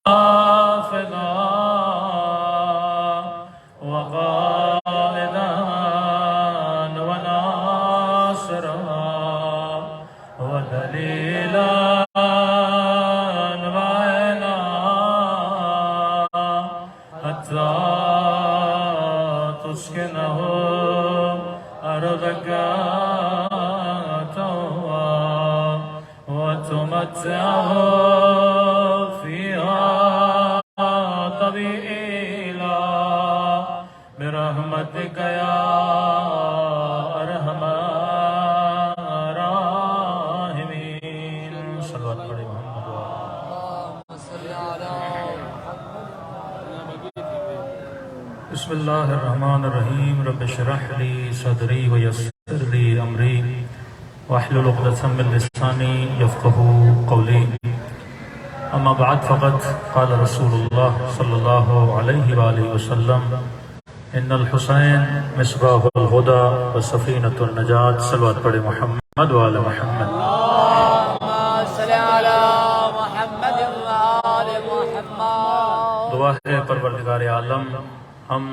حافظا وقائدا وناصرا ودليلا وعينا حتى تسكنه أرضك طوعا وتمتعه فيها طويلا برحمتك يا أرحم الراحمين. صلوات پڑھیں محمد بسم اللہ الرحمن الرحیم. رب اشرح لی صدری ویسر لی امری واحلل عقدۃ من لسانی یفقهوا قولی. اما بعد فقد قال رسول اللہ صلی اللہ علیہ وآلہ وسلم ان الحسین مصباح الہدی وسفینۃ النجات. صلوات پڑھیں محمد وآل محمد. دعا ہے پروردگار عالم ہم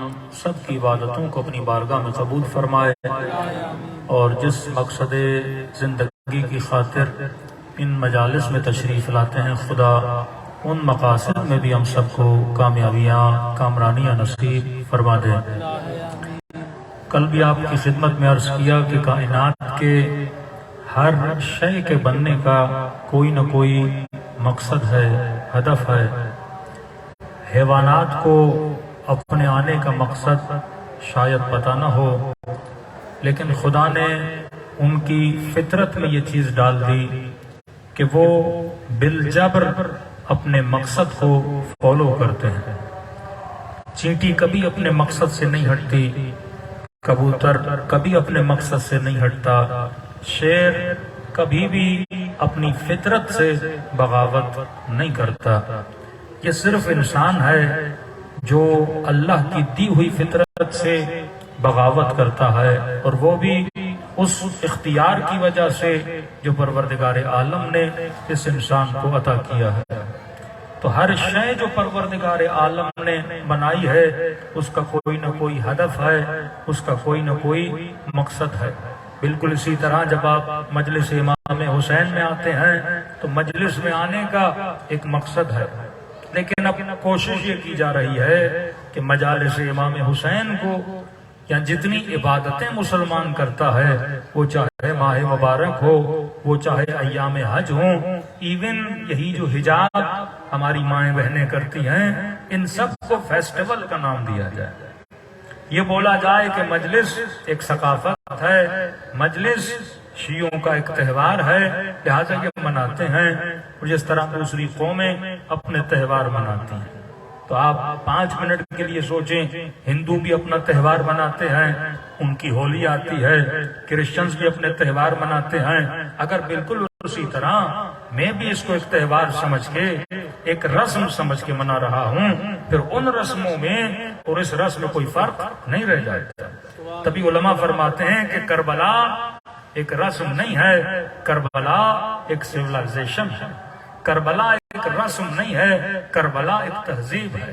سب کی عبادتوں کو اپنی بارگاہ میں قبول فرمائے اور جس مقصد زندگی کی خاطر ان مجالس میں تشریف لاتے ہیں خدا ان مقاصد میں بھی ہم سب کو کامیابیاں کامرانیاں نصیب فرما دے. کل بھی آپ کی خدمت میں عرض کیا کہ کائنات کے ہر شے کے بننے کا کوئی نہ کوئی مقصد ہے، ہدف ہے. حیوانات کو اپنے آنے کا مقصد شاید پتہ نہ ہو، لیکن خدا نے ان کی فطرت میں یہ چیز ڈال دی کہ وہ بالجبر اپنے مقصد کو فالو کرتے ہیں. چینٹی کبھی اپنے مقصد سے نہیں ہٹتی، کبوتر کبھی اپنے مقصد سے نہیں ہٹتا، شیر کبھی بھی اپنی فطرت سے بغاوت نہیں کرتا. یہ صرف انسان ہے جو اللہ کی دی ہوئی فطرت سے بغاوت کرتا ہے، اور وہ بھی اس اختیار کی وجہ سے جو پروردگار عالم نے اس انسان کو عطا کیا ہے. تو ہر شے جو پروردگار عالم نے بنائی ہے اس کا کوئی نہ کوئی ہدف ہے، اس کا کوئی نہ کوئی مقصد ہے. بالکل اسی طرح جب آپ مجلس امام حسین میں آتے ہیں تو مجلس میں آنے کا ایک مقصد ہے، لیکن اب کوشش یہ کی جا رہی ہے کہ مجالس امام حسین کو یا جتنی عبادتیں مسلمان کرتا ہے، وہ چاہے ماہ مبارک ہو، وہ چاہے ایام حج ہوں، ایون یہی جو حجاب ہماری مائیں بہنیں کرتی ہیں، ان سب کو فیسٹیول کا نام دیا جائے. یہ بولا جائے کہ مجلس ایک ثقافت ہے، مجلس شیعوں کا ایک تہوار ہے، لہذا یہ مناتے ہیں. اور جس طرح دوسری قومیں اپنے تہوار مناتی ہیں، تو آپ 5 منٹ کے لیے سوچیں، ہندو بھی اپنا تہوار مناتے ہیں، ان کی ہولی آتی ہے، کرسچنز بھی اپنے تہوار مناتے ہیں. اگر بالکل اسی طرح میں بھی اس کو ایک تہوار سمجھ کے، ایک رسم سمجھ کے منا رہا ہوں، پھر ان رسموں میں اور اس رسم میں کوئی فرق نہیں رہ جاتا. تبھی علماء فرماتے ہیں کہ کربلا ایک رسم نہیں ہے، کربلا ایک سیولائزیشن ہے. کربلا ایک رسم نہیں ہے، کربلا ایک تہذیب ہے.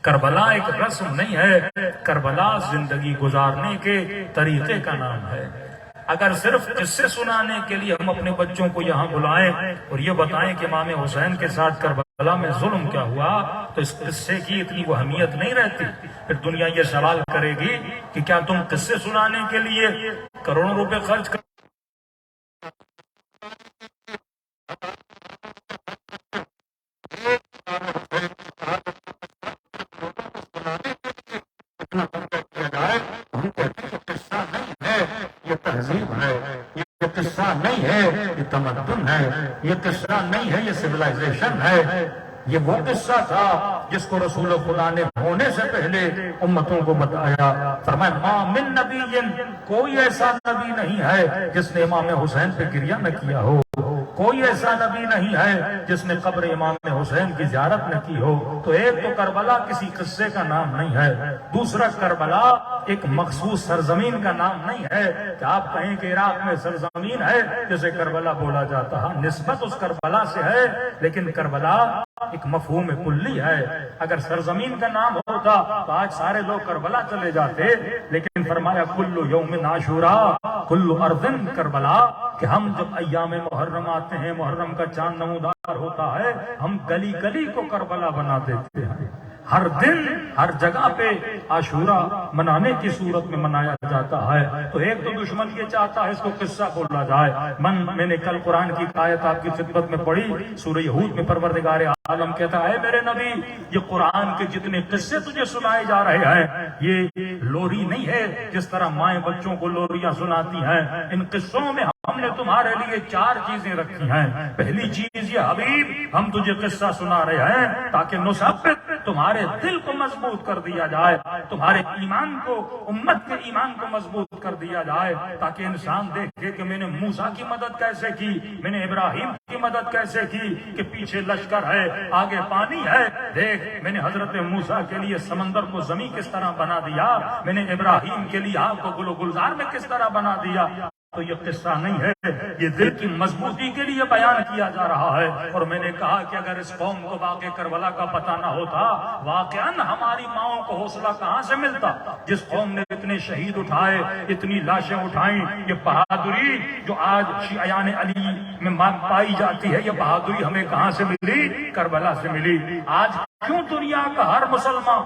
کربلا ایک رسم نہیں ہے، کربلا زندگی گزارنے کے طریقے کا نام ہے. اگر صرف قصے سنانے کے لیے ہم اپنے بچوں کو یہاں بلائیں اور یہ بتائیں کہ امام حسین کے ساتھ کربلا میں ظلم کیا ہوا، تو اس قصے کی اتنی وہ اہمیت نہیں رہتی. پھر دنیا یہ سوال کرے گی کہ کیا تم قصے سنانے کے لیے کروڑوں روپے خرچ کر یہ قصہ نہیں ہے، یہ تمدن ہے. یہ قصہ نہیں ہے، یہ سیولائزیشن ہے. یہ وہ قصہ تھا جس کو رسول خدا نے ہونے سے پہلے امتوں کو بتایا. فرمایا ما من نبی، کوئی ایسا نبی نہیں ہے جس نے امام حسین پہ گریہ نہ کیا ہو. کوئی ایسا نبی نہیں ہے جس نے قبر امام حسین کی زیارت نہ کی ہو. تو ایک تو کربلا کسی قصے کا نام نہیں ہے, دوسرا کربلا ایک مخصوص سرزمین کا نام نہیں ہے کہ آپ کہیں کہ عراق میں سرزمین ہے جسے کربلا بولا جاتا ہے. نسبت اس کربلا سے ہے, لیکن کربلا ایک مفہوم کلی ہے. اگر سرزمین کا نام ہوتا تو آج سارے لوگ کربلا چلے جاتے, لیکن فرمایا کل یوم عاشورا کل ارض کربلا, کہ ہم جب ایام محرم آتے ہیں, محرم کا چاند نمودار ہوتا ہے, ہم گلی گلی کو کربلا بنا دیتے ہیں. ہر دن ہر جگہ پہ عاشورہ منانے کی صورت میں منایا جاتا ہے. تو ایک تو دشمن یہ چاہتا ہے اس کو قصہ بولا جائے. میں نے کل قرآن کی آیت آپ کی خدمت میں پڑھی, سورہ ہود میں پروردگار عالم کہتا ہے میرے نبی یہ قرآن کے جتنے قصے تجھے سنائے جا رہے ہیں یہ لوری نہیں ہے جس طرح مائیں بچوں کو لوریاں سناتی ہیں. ان قصوں میں ہم نے تمہارے لیے 4 چیزیں رکھی ہیں. پہلی چیز یہ حبیب ہم تجھے قصہ سنا رہے ہیں تاکہ نثبت تمہارے دل کو مضبوط کر دیا جائے, تمہارے ایمان کو, امت کے ایمان کو مضبوط کر دیا جائے, تاکہ انسان دیکھے کہ میں نے موسیٰ کی مدد کیسے کی, میں نے ابراہیم کی مدد کیسے کی, کہ پیچھے لشکر ہے آگے پانی ہے. دیکھ میں نے حضرت موسیٰ کے لیے سمندر کو زمین کس طرح بنا دیا, میں نے ابراہیم کے لیے آگ کو گل و گلزار میں کس طرح بنا دیا. تو یہ قصہ نہیں ہے, یہ دل کی مضبوطی کے لیے بیان کیا جا رہا ہے. اور میں نے کہا کہ اگر اس قوم کو واقع کربلا کا پتہ نہ ہوتا, واقعاً ہماری ماؤں کو حوصلہ کہاں سے ملتا. جس قوم نے اتنے شہید اٹھائے, اتنی لاشیں اٹھائیں, یہ بہادری جو آج شیعیان علی میں پائی جاتی ہے, یہ بہادری ہمیں کہاں سے ملی؟ کربلا سے ملی. آج کیوں دنیا کا ہر مسلمان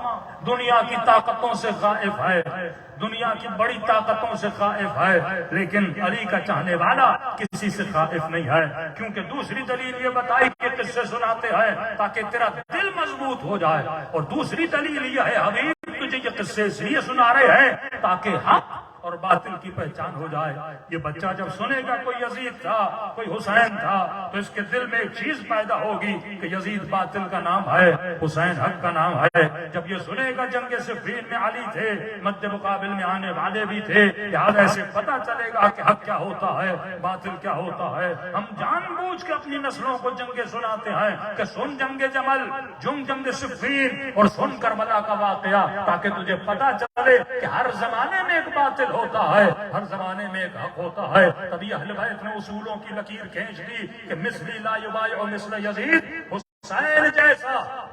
دنیا کی طاقتوں سے خائف ہے, دنیا کی بڑی طاقتوں سے خائف ہے, لیکن علی کا چاہنے والا کسی سے خائف نہیں ہے؟ کیونکہ دوسری دلیل یہ بتائی کہ قصے سناتے ہیں تاکہ تیرا دل مضبوط ہو جائے, اور دوسری دلیل یہ ہے حبیب تجھے یہ قصے اس لیے سنا رہے ہیں تاکہ حق اور باطل کی پہچان ہو جائے. یہ بچہ جب سنے گا کوئی یزید تھا, کوئی حسین تھا, تو اس کے دل میں ایک چیز پیدا ہوگی کہ یزید باطل کا نام ہے, حسین حق کا نام ہے. جب یہ سنے گا جنگ صفین میں علی تھے, مد مقابل میں آنے والے بھی تھے, لہٰذا ایسے پتہ چلے گا کہ حق کیا ہوتا ہے, باطل کیا ہوتا ہے. ہم جان بوجھ کے اپنی نسلوں کو جنگیں سناتے ہیں کہ سن جنگ جمل, جنگ صفین, اور سن کربلا کا واقعہ, تاکہ تجھے پتہ چلے کہ ہر زمانے میں ایک باطل ہوتا ہے, ہر زمانے میں ایک حق ہوتا ہے. تبھی اہل بیت نے اصولوں کی لکیر کھینچ دی کہ مثلی لا یبایع مثل یزید, حسین جیسا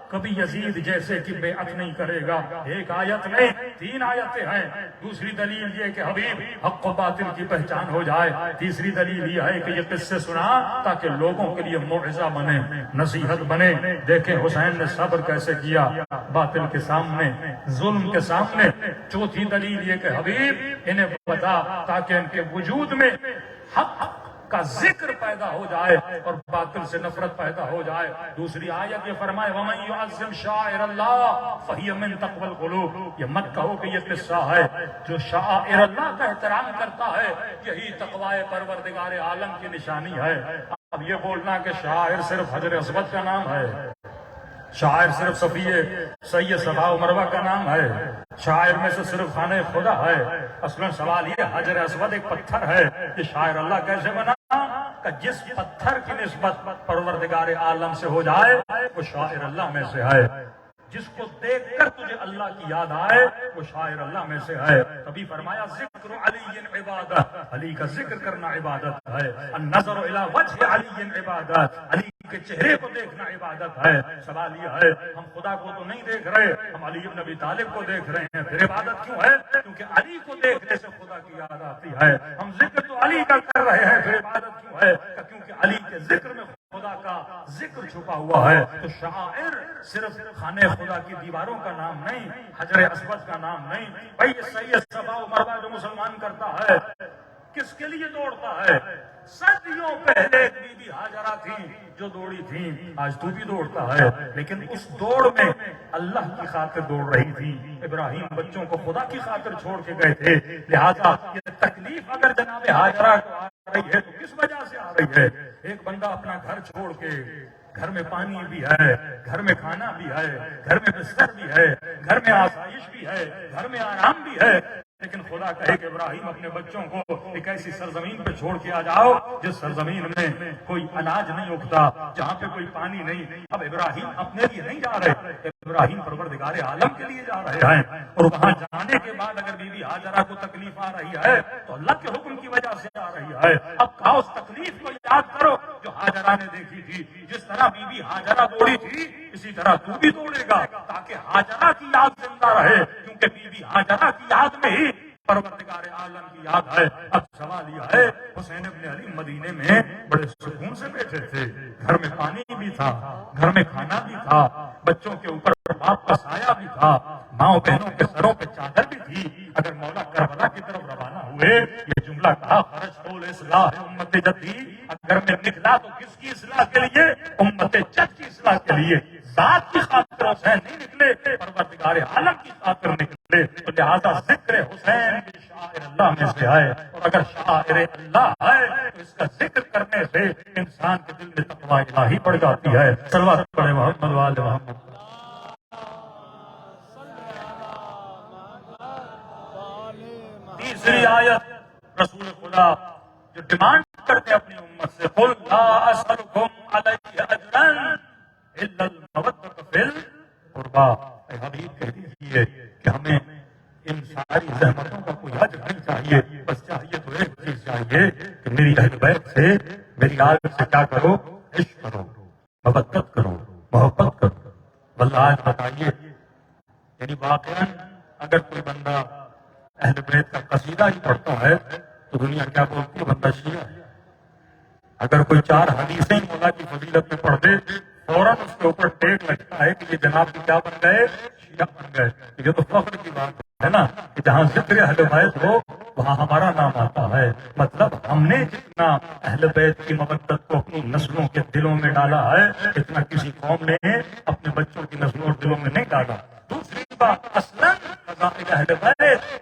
کبھی یزید جیسے کی بیعت نہیں کرے گا. ایک آیت نہیں 3 آیتیں ہیں. دوسری دلیل یہ کہ حبیب حق و باطل کی پہچان ہو جائے. تیسری دلیل یہ ہے کہ یہ قصے سنا تاکہ لوگوں کے لیے موعظہ بنے, نصیحت بنے. دیکھیں حسین نے صبر کیسے کیا باطل کے سامنے, ظلم کے سامنے. چوتھی دلیل یہ کہ حبیب انہیں بتا تاکہ ان کے وجود میں حق کا ذکر پیدا ہو جائے اور باطل سے نفرت پیدا ہو جائے. دوسری آیت یہ فرمائے وَمَن يُعَظِّمْ شَعَائِرَ اللَّهِ فَهِيَ مِن تَقْوَى الْقُلُوبِ. یہ مت کہو کہ یہ قصہ ہے, جو شعائر اللہ کا احترام کرتا ہے یہی تقوی پروردگار عالم کی نشانی ہے. اب یہ بولنا کہ شاعر صرف حجر اسود کا نام ہے, شاعر صرف صفیہ سید صفا و مروہ کا نام ہے, شاعر میں سے صرف خانہ خدا ہے. اصلا سوال یہ حجر اسود ایک پتھر ہے, یہ شاعر اللہ کیسے بنا؟ کہ جس پتھر کی نسبت پروردگار عالم سے ہو جائے وہ شاعر اللہ میں سے ہے. جس کو دیکھ کر تجھے اللہ کی یاد آئے وہ شاعر اللہ میں سے ہے. تبھی فرمایا ذکر علی عبادت, علی کا ذکر کرنا عبادت ہے. النظر الی وجہ علی عبادت, علی کے چہرے کو دیکھنا عبادت ہے. سوال یہ ہے ہم خدا کو تو نہیں دیکھ رہے, ہم علی بن ابی طالب کو دیکھ رہے ہیں, پھر عبادت کیوں ہے؟ کیونکہ علی کو دیکھنے سے خدا کی یاد آتی ہے. ہم ذکر تو علی کا کر رہے ہیں, پھر عبادت کیوں ہے؟ کیونکہ علی کے ذکر میں خدا کا ذکر چھپا ہوا ہے. تو شاعر صرف خانہ خدا کی دیواروں کا نام نہیں, حجر اسود کا نام نہیں. بھائی یہ سید صفا و مروہ جو مسلمان کرتا ہے کس کے لیے دوڑتا ہے؟ صدیوں پہلے ایک بی بی ہاجرہ تھی جو دوڑی تھی, آج تو بھی دوڑتا ہے, لیکن اس دوڑ میں اللہ کی خاطر دوڑ رہی تھی. ابراہیم بچوں کو خدا کی خاطر چھوڑ کے گئے تھے, لہذا یہ تکلیف اگر جناب ہاجرہ کو آ رہی ہے تو کس وجہ سے آ رہی ہے؟ ایک بندہ اپنا گھر چھوڑ کے, گھر میں پانی بھی ہے, گھر میں کھانا بھی ہے, گھر میں بستر بھی ہے, گھر میں آسائش بھی ہے, گھر میں آرام بھی ہے, لیکن خدا کہے کہ ابراہیم اپنے بچوں کو ایک ایسی سرزمین پہ چھوڑ کے آ جاؤ جس سرزمین میں کوئی اناج نہیں اگتا، جہاں پہ کوئی پانی نہیں۔ اب ابراہیم اپنے لیے نہیں جا رہے، ابراہیم پروردگار عالم کے لیے جا رہے ہیں، اور وہاں جانے کے بعد اگر بی بی ہاجرہ کو تکلیف آ رہی ہے تو اللہ کے حکم کی وجہ سے آ رہی ہے۔ اب کہا اس تکلیف کو یاد کرو جو ہاجرہ نے دیکھی تھی، جس طرح بی بی ہاجرہ دوڑی تھی اسی طرح تو بھی دوڑے گا، تاکہ ہاجرہ کی یاد زندہ رہے، کیونکہ بی بی ہاجرہ کی یاد میں ہی پروردگار عالم کی یاد ہے۔ اب سوال یہ ہے، حسین ابن علی مدینے میں بڑے سکون سے بیٹھے تھے، گھر میں پانی بھی تھا، گھر میں کھانا بھی تھا، بچوں کے اوپر باپ کا سایہ بھی تھا، ماؤں بہنوں کے سروں پہ چادر بھی تھی۔ اگر مولا کربلا کی طرف روانہ ہوئے، یہ جملہ کہا خرجت الاصلاح امت جدی، اگر میں نکلا تو کس کی اصلاح کے لیے؟ امت جد کی اصلاح کے لیے۔ ذات کی خاطر حسین نہیں نکلے، پروردگار عالم کی خاطر نکلے، تو لہذا ذکر حسین بھی شاعر اللہ میں سے ہے، اور اگر شاعر اللہ ہے تو اس کا ذکر کرنے سے انسان کے دل میں تقوی الہی پڑ جاتی ہے۔ صلوات پڑھے محمد وآل محمد۔ تیسری آیت رسول خدا جو ڈیمانڈ کرتے اپنی امت سے، قل لا اسألکم علیہ اجرا الا المودۃ فی القربی، اے حبیب کہہ دیجیے کہ ہمیں ان ساری زحمتوں کا کوئی اجر نہیں چاہیے، بس چاہیے تو ایک چیز چاہیے کہ میری اہل بیت سے، میری آل سے کیا کرو؟ عشق کرو، مودت کرو، محبت کرو۔ واللہ آج بتائیے، یعنی واقعا اگر کوئی بندہ اہل بیت کا قصیدہ ہی پڑھتا ہے تو دنیا کیا بولتی ہے؟ بندہ شیعہ ہے۔ اگر کوئی 4 حدیثیں مولا کی فضیلت میں پڑھ دے، فوراً اس کے اوپر ٹیک لگتا ہے کہ یہ جناب کی کیا بن گئے؟ شیعہ بن گئے۔ یہ تو فخر کی بات ہے نا کہ جہاں ذکر اہل بیت ہو وہاں ہمارا نام آتا ہے۔ مطلب ہم نے جتنا اہل بیت کی مودت کو اپنی نسلوں کے دلوں میں ڈالا ہے، اتنا کسی قوم نے اپنے بچوں کی نسلوں اور دلوں میں نہیں ڈالا۔ دوسری بات، اصلاً فضائل اہل بیت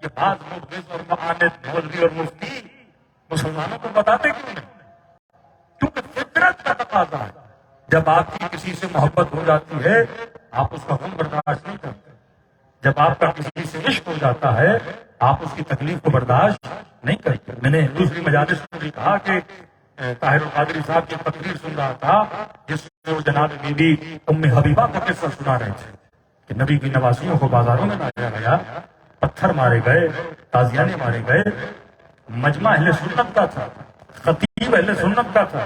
یہ بعض مبغض اور معاند مولوی اور مفتی مسلمانوں کو بتاتے کیوں نہیں؟ کیونکہ فطرت کا تقاضا ہے، جب آپ کی کسی سے محبت ہو جاتی ہے آپ اس کا غم برداشت نہیں کرتے، جب آپ کا کسی سے عشق ہو جاتا ہے آپ اس کی تکلیف کو برداشت نہیں کرتے۔ میں نے دوسری مجالس میں بھی کہا کہ طاہر القادری صاحب کی تقریر سن رہا تھا جس میں وہ جناب بی بی ام حبیبہ کا قصہ سنا رہے تھے کہ نبی کی نواسیوں کو بازاروں میں لایا گیا، پتھر مارے گئے، تازیانے مارے گئے، مجمع اہل سنت کا تھا، خطیب اہل سنت کا تھا،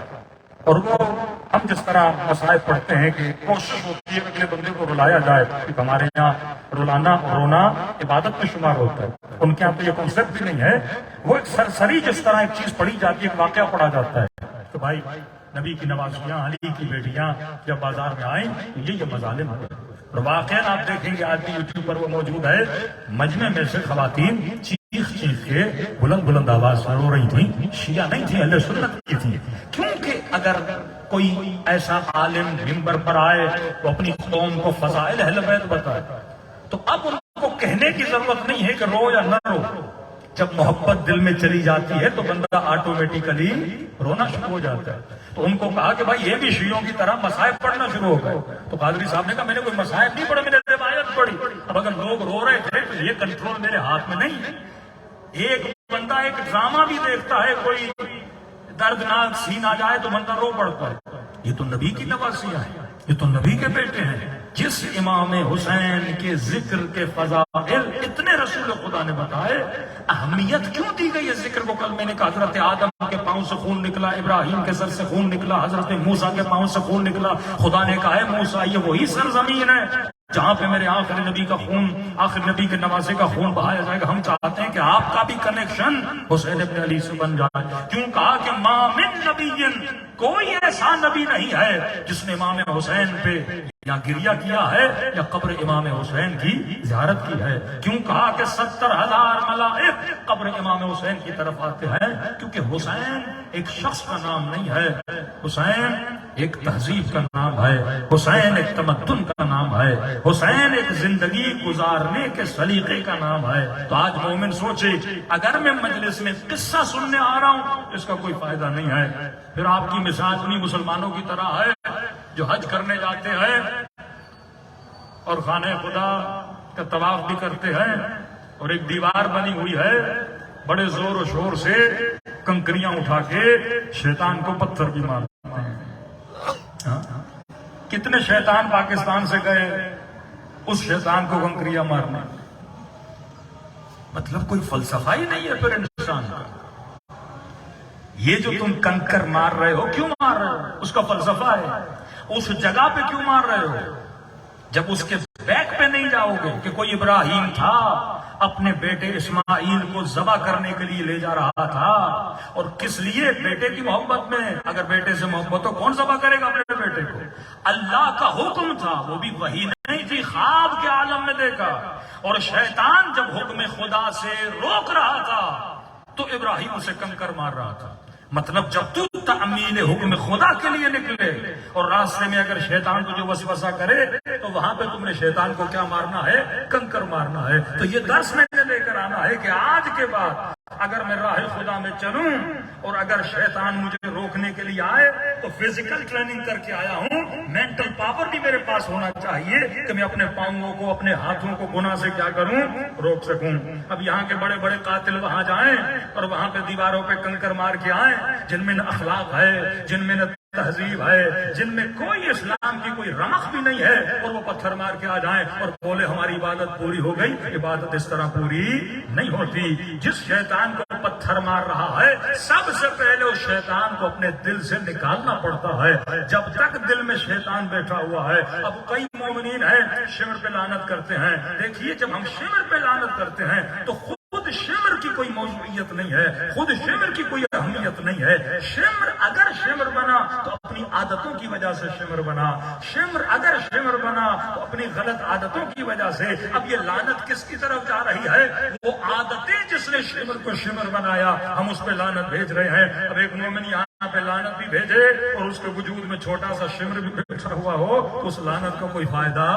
اور وہ ہم جس طرح مصائب پڑھتے ہیں کہ کوشش ہوتی ہے کہ اگلے بندے کو رلایا جائے، کیونکہ ہمارے یہاں رلانا اور رونا عبادت میں شمار ہوتا ہے، ان کے یہاں تو یہ کنسیپٹ بھی نہیں ہے۔ وہ ایک سرسری جس طرح ایک چیز پڑھی جاتی ہے، ایک واقعہ پڑھا جاتا ہے تو بھائی نبی کی نواسیاں، علی کی بیٹیاں جب بازار میں آئیں تو یہ مظالم ہوئے، اور واقعہ آپ دیکھیں گے آج بھی یوٹیوب پر وہ موجود ہے، مجمع میں سے خواتین چیخ چیخ کے بلند بلند آواز سے رو رہی تھیں، شیعہ نہیں تھی، اہل سنت کی تھی۔ کیونکہ اگر کوئی ایسا عالم منبر پر آئے تو اپنی قوم کو فضائل اہل بیت بتائے تو اب ان کو کہنے کی ضرورت نہیں ہے کہ رو یا نہ رو، جب محبت دل میں چلی جاتی ہے تو بندہ آٹومیٹیکلی رونا شروع ہو جاتا ہے۔ تو ان کو کہا کہ بھائی یہ بھی شیعوں کی طرح مصائب پڑھنا شروع ہو گئے، تو قادری صاحب نے کہا میں نے کوئی مصائب نہیں پڑھا، میں نے روایت پڑھی۔ اب اگر لوگ رو رہے تھے تو یہ کنٹرول میرے ہاتھ میں نہیں ہے۔ ایک بندہ ایک ڈرامہ بھی دیکھتا ہے، کوئی دردناک سین آ جائے تو بندہ رو پڑتا ہے، یہ تو نبی کی نواسیاں ہیں، یہ تو نبی کے بیٹے ہیں۔ جس امام حسین کے ذکر کے فضائل اتنے رسول خدا نے بتائے، اہمیت کیوں دی گئی اس ذکر کو؟ کل میں نے کہا حضرت آدم کے پاؤں سے خون نکلا، ابراہیم کے سر سے خون نکلا، حضرت موسیٰ کے پاؤں سے خون نکلا۔ خدا نے کہا ہے موسیٰ یہ وہی سرزمین ہے جہاں پہ میرے آخر نبی کا خون، آخر نبی کے نواسے کا خون بہایا جائے گا۔ ہم چاہتے ہیں کہ آپ کا بھی کنیکشن حسین ابن علی سے بن جائے۔ کیوں کہا کہ ما من نبی، کوئی ایسا نبی نہیں ہے جس نے امام حسین پہ یا گریہ کیا ہے یا قبر امام حسین کی زیارت کی ہے۔ کیوں کہا کہ 70,000 ملائک قبر امام حسین کی طرف آتے ہیں؟ کیونکہ حسین ایک شخص کا نام نہیں ہے، حسین ایک تہذیب کا نام ہے، حسین ایک تمدن کا نام ہے، حسین ایک زندگی گزارنے کے سلیقے کا نام ہے۔ تو آج مومن سوچے اگر میں مجلس میں قصہ سننے آ رہا ہوں اس کا کوئی فائدہ نہیں ہے، پھر آپ کی مثال انہی مسلمانوں کی طرح ہے جو حج کرنے جاتے ہیں اور خانہ خدا کا طواف بھی کرتے ہیں، اور ایک دیوار بنی ہوئی ہے، بڑے زور و شور سے کنکریاں اٹھا کے شیطان کو پتھر بھی مارتے ہیں۔ کتنے شیطان پاکستان سے گئے اس شیطان کو کنکریاں مارنے؟ مطلب کوئی فلسفہ ہی نہیں ہے پھر انسان کا۔ یہ جو تم کنکر مار رہے ہو، کیوں مار رہے ہو؟ اس کا فلسفہ ہے۔ اس جگہ پہ کیوں مار رہے ہو؟ جب اس کے بیک پہ نہیں جاؤ گے کہ کوئی ابراہیم تھا اپنے بیٹے اسماعیل کو ذبح کرنے کے لیے لے جا رہا تھا، اور کس لیے؟ بیٹے کی محبت میں۔ اگر بیٹے سے محبت ہو کون ذبح کرے گا اپنے بیٹے کو؟ اللہ کا حکم تھا، وہ بھی وحی نہیں تھی، خواب کے عالم میں دیکھا۔ اور شیطان جب حکم خدا سے روک رہا تھا تو ابراہیم اسے کنکر مار رہا تھا۔ مطلب جب تو تعمیل حکم خدا کے لیے نکلے اور راستے میں اگر شیطان تجھے وسوسہ کرے تو وہاں پہ تم نے شیطان کو کیا مارنا ہے؟ کنکر مارنا ہے۔ تو یہ درس میں لے کر آنا ہے کہ آج کے بعد اگر میں راہ خدا میں چلوں اور اگر شیطان مجھے روکنے کے لیے آئے تو فزیکل ٹریننگ کر کے آیا ہوں، مینٹل پاور بھی میرے پاس ہونا چاہیے کہ میں اپنے پاؤں کو، اپنے ہاتھوں کو گناہ سے کیا کروں؟ روک سکوں۔ اب یہاں کے بڑے بڑے قاتل وہاں جائیں اور وہاں پہ دیواروں پہ کنکر مار کے آئیں، جن میں نہ اخلاق ہے، جن میں نہ تہذیب ہے، جن میں کوئی اسلام کی کوئی رمق بھی نہیں ہے، اور وہ پتھر مار کے آ جائیں اور بولے ہماری عبادت پوری ہو گئی۔ عبادت اس طرح پوری نہیں ہوتی۔ جس شیطان کو پتھر مار رہا ہے سب سے پہلے اس شیطان کو اپنے دل سے نکالنا پڑتا ہے۔ جب تک دل میں شیطان بیٹھا ہوا ہے، اب کئی مومنین ہیں شمر پہ لعنت کرتے ہیں۔ دیکھیے جب ہم شمر پہ لعنت کرتے ہیں تو خود شمر کی کوئی موضوعیت نہیں ہے، خود شمر کی کوئی اہمیت نہیں ہے۔ شمر اگر شمر بنا تو اپنی عادتوں کی وجہ سے شمر بنا، شمر اگر شمر بنا تو اپنی غلط عادتوں کی وجہ سے۔ اب یہ لعنت کس کی طرف جا رہی ہے؟ وہ عادتیں جس نے شمر کو شمر بنایا، ہم اس پہ لعنت بھیج رہے ہیں۔ اب ایک مومن یہاں پہ لعنت بھی بھیجے اور اس کے وجود میں چھوٹا سا شمر بھی بیٹھا ہوا ہو، اس لعنت کا کوئی فائدہ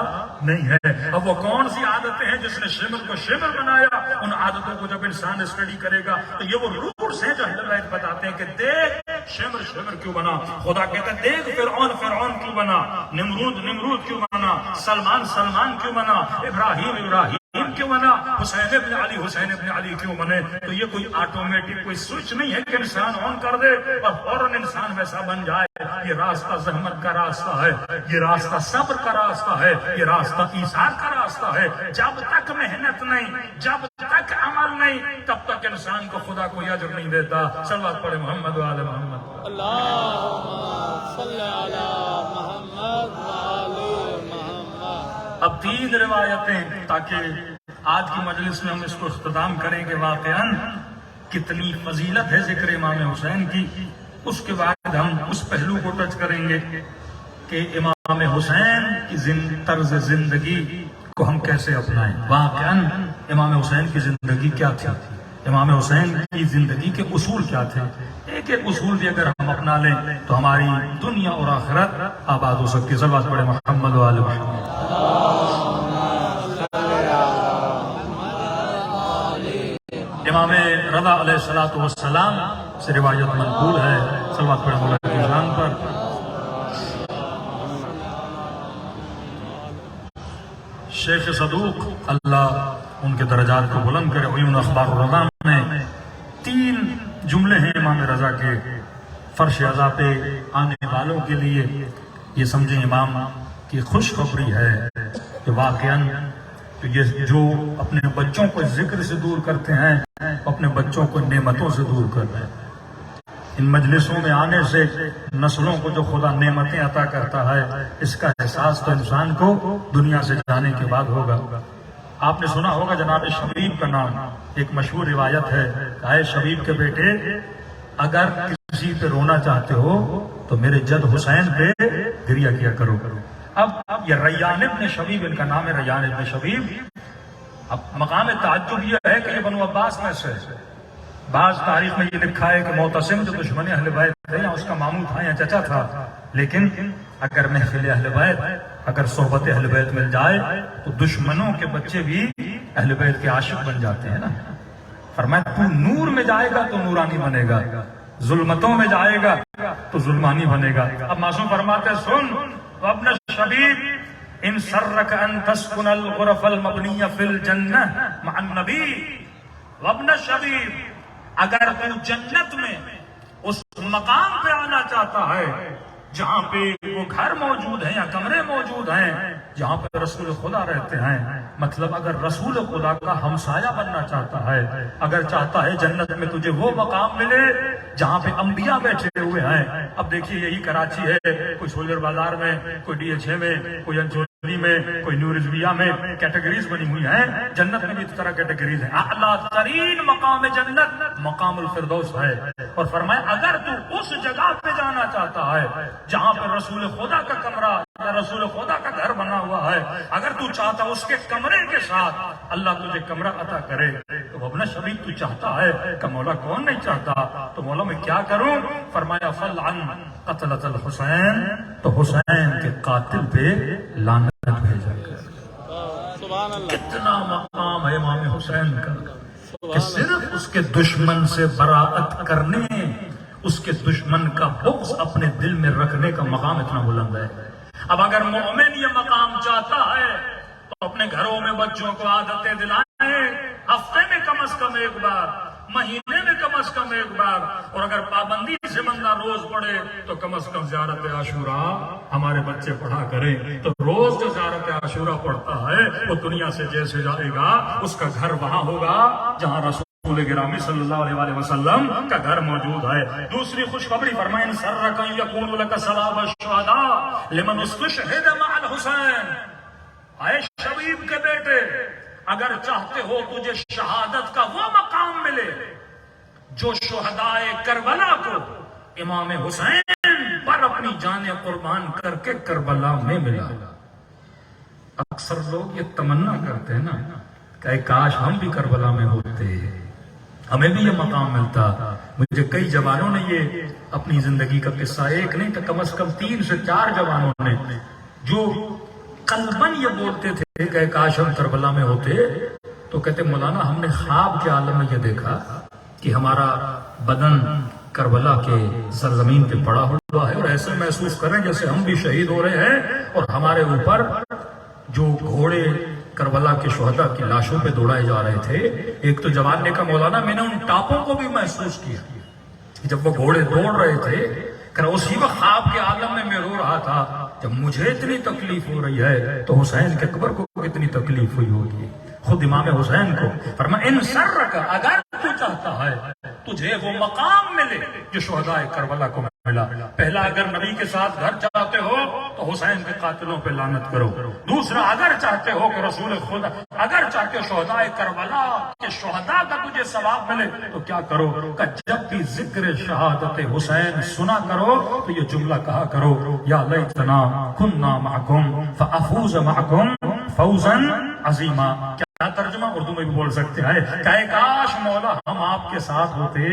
نہیں ہے۔ اب وہ کون سی عادتیں ہیں جس نے شمر کو شمر بنایا؟ ان عادتوں کو جب انسان اسٹڈی کرے گا تو یہ وہ روٹس ہیں جو اہل بیت بتاتے ہیں کہ دیکھ شمر شمر کیوں بنا، خدا کہتا ہے دیکھ فرعون فرعون کیوں بنا، نمرود نمرود کیوں بنا، سلمان سلمان کیوں بنا، ابراہیم ابراہیم کیوں بنا، حسین ابن علی حسین ابن علی کیوں بنے۔ تو یہ کوئی آٹومیٹک کوئی سوئچ نہیں ہے کہ انسان آن کر دے اور فوراً انسان ویسا بن جائے۔ یہ راستہ زحمت کا راستہ ہے، یہ راستہ صبر کا راستہ ہے، یہ راستہ ایثار کا راستہ ہے۔ جب تک محنت نہیں، جب تک عمل نہیں، تب تک انسان کو خدا کوئی اجر نہیں دیتا۔ صلوات پڑھے محمد و آل محمد۔ اللہم صلی علی محمد و آل محمد۔ اب 3 روایتیں تاکہ آج کی مجلس میں ہم اس کو اختتام کریں کہ واقعاً کتنی فضیلت ہے ذکر امام حسین کی۔ اس کے بعد ہم اس پہلو کو ٹچ کریں گے کہ امام حسین کی طرز زندگی کو ہم کیسے اپنائیں۔ واقعاً امام حسین کی زندگی کیا تھی، امام حسین کی زندگی کے اصول کیا تھے۔ ایک ایک اصول بھی اگر ہم اپنا لیں تو ہماری دنیا اور آخرت آباد ہو سکتی ہے۔ صلوات پڑھے محمد و آل محمد۔ امام رضا علیہ السلام سے روایت منقول ہے، صلوات پڑھے مولا کی شان پر۔ شیخ صدوق اللہ ان کے درجات کو بلند کرے، عیون اخبار الرضا میں 3 جملے ہیں امام رضا کے فرش عزا پہ آنے والوں کے لیے۔ یہ سمجھیں امام کی خوشخبری ہے کہ واقعاً یہ جو اپنے بچوں کو ذکر سے دور کرتے ہیں اپنے بچوں کو نعمتوں سے دور کر رہے ہیں۔ ان مجلسوں میں آنے سے نسلوں کو جو خدا نعمتیں عطا کرتا ہے اس کا احساس تو انسان کو دنیا سے جانے کے بعد ہوگا۔ آپ نے سنا ہوگا جناب شبیب کا نام، ایک مشہور روایت ہے کہ اے شبیب کے بیٹے اگر کسی پہ رونا چاہتے ہو تو میرے جد حسین پہ گریہ کیا کرو۔ اب یہ ریان ابن شبیب ان کا نام ہے، ریان ابن شبیب۔ اب مقام تعجب یہ ہے کہ یہ بنو عباس میں سے، بعض تاریخ میں یہ لکھا ہے کہ معتصم جو دشمن اہل بیت تھے یا اس کا ماموں تھا یا چچا تھا، لیکن اگر محفل اہل بیت، اگر صحبت اہل بیت مل جائے تو دشمنوں کے بچے بھی اہل بیت کے عاشق بن جاتے ہیں نا۔ فرمایا تو نور میں جائے گا تو نورانی بنے گا، ظلمتوں میں جائے گا تو ظلمانی بنے گا۔ اب معصوم فرماتے سن ابن شبیب ان سرک ان تسکن الغرف المبنیہ فی الجنہ مع النبی وابن الشبیب، اگر تو جنت میں اس مقام پہ آنا چاہتا ہے جہاں پہ وہ گھر موجود ہیں یا کمرے موجود ہیں جہاں پہ رسول خدا رہتے ہیں، مطلب اگر رسول خدا کا ہمسایہ بننا چاہتا ہے، اگر چاہتا ہے جنت میں تجھے وہ مقام ملے جہاں پہ انبیاء بیٹھے ہوئے ہیں۔ اب دیکھیے یہی کراچی ہے، کوئی سولر بازار میں، کوئی ڈی ایچ اے میں، کوئی انچولی میں، کوئی نور رضویہ میں کیٹیگریز بنی ہوئی ہیں۔ جنت میں بھی اس طرح کیٹیگریز ہیں۔ اعلیٰ ترین مقام جنت مقام الفردوس ہے، اور فرمایا اگر تو اس جگہ پہ جانا چاہتا ہے جہاں پہ رسول خدا کا کمرہ یا رسول خدا کا گھر بنا ہوا ہے، اگر تو چاہتا اس کے کمرے کے ساتھ اللہ تجھے کمرہ عطا کرے، تو ابن شبیب تو چاہتا ہے کہ مولا کون نہیں چاہتا، تو مولا میں کیا کروں؟ فرمایا فلعن قتلۃ الحسین، تو حسین کے قاتل پہ لعنت بھیجا کر۔ سبحان اللہ، کتنا مقام ہے امام حسین کا کہ صرف اس کے دشمن سے براءت کرنے، اس کے دشمن کا بغض اپنے دل میں رکھنے کا مقام اتنا بلند ہے۔ اب اگر مومن یہ مقام چاہتا ہے تو اپنے گھروں میں بچوں کو عادتیں دلائیں، ہفتے میں کم از کم ایک بار، مہینے میں کم از کم ایک بار، اور اگر پابندی سے بندہ روز پڑھے تو کم از کم زیارت عاشوراء ہمارے بچے پڑھا کریں۔ تو روز جو زیارت عاشوراء پڑھتا ہے وہ دنیا سے جیسے جائے گا اس کا گھر وہاں ہوگا جہاں رسول گرامی صلی اللہ علیہ وآلہ وسلم کا گھر موجود ہے۔ دوسری خوشخبری فرمائیں ان سرک ان یکون لک ثواب الشہداء لمن استشہد مع الحسین، اے شبیب کے بیٹے اگر چاہتے ہو تجھے شہادت کا وہ مقام ملے جو شہدائے کربلا کو امام حسین پر اپنی جانیں قربان کر کے کربلا میں ملا۔ اکثر لوگ یہ تمنا کرتے ہیں نا کہ کاش ہم بھی کربلا میں ہوتے، ہمیں بھی یہ مقام ملتا۔ مجھے کئی جوانوں نے یہ اپنی زندگی کا قصہ، ایک نہیں تو کم از کم 3 سے 4 جوانوں نے جو قلباً یہ بولتے تھے کہ کاش ہم کربلا میں ہوتے، تو کہتے مولانا ہم نے خواب کے عالم میں یہ دیکھا کہ ہمارا بدن کربلا کے سرزمین پہ پڑا ہوا ہے اور ایسے محسوس کریں جیسے ہم بھی شہید ہو رہے ہیں، اور ہمارے اوپر جو گھوڑے کربلا کے شہداء کی لاشوں پہ دوڑائے جا رہے تھے۔ ایک تو جوان نے کہا مولانا میں نے ان ٹاپوں کو بھی محسوس کیا جب وہ گھوڑے دوڑ رہے تھے، کہ اسی وقت خواب کے عالم میں رو رہا تھا جب مجھے اتنی تکلیف ہو رہی ہے تو حسین کے قبر کو کتنی تکلیف ہوئی ہوگی۔ خود امام حسین کو فرمایا ان سرک، اگر تو چاہتا ہے تجھے وہ مقام ملے جو شہداء کربلا کو ملا، پہلا اگر نبی کے ساتھ گھر چاہتے ہو تو حسین کے قاتلوں پہ لعنت کرو، دوسرا اگر چاہتے ہو کہ رسول خدا، اگر چاہتے ہو شہداء کربلا کے شہداء کا تجھے ثواب ملے تو کیا کرو کہ جب بھی ذکر شہادت حسین سنا کرو تو یہ جملہ کہا کرو یا لیتنا کننا معکم فافوز معکم فوزا عظیما۔ کیا ترجمہ اردو میں بھی بول سکتے ہیں کہ کاش مولا ہم آپ کے ساتھ ہوتے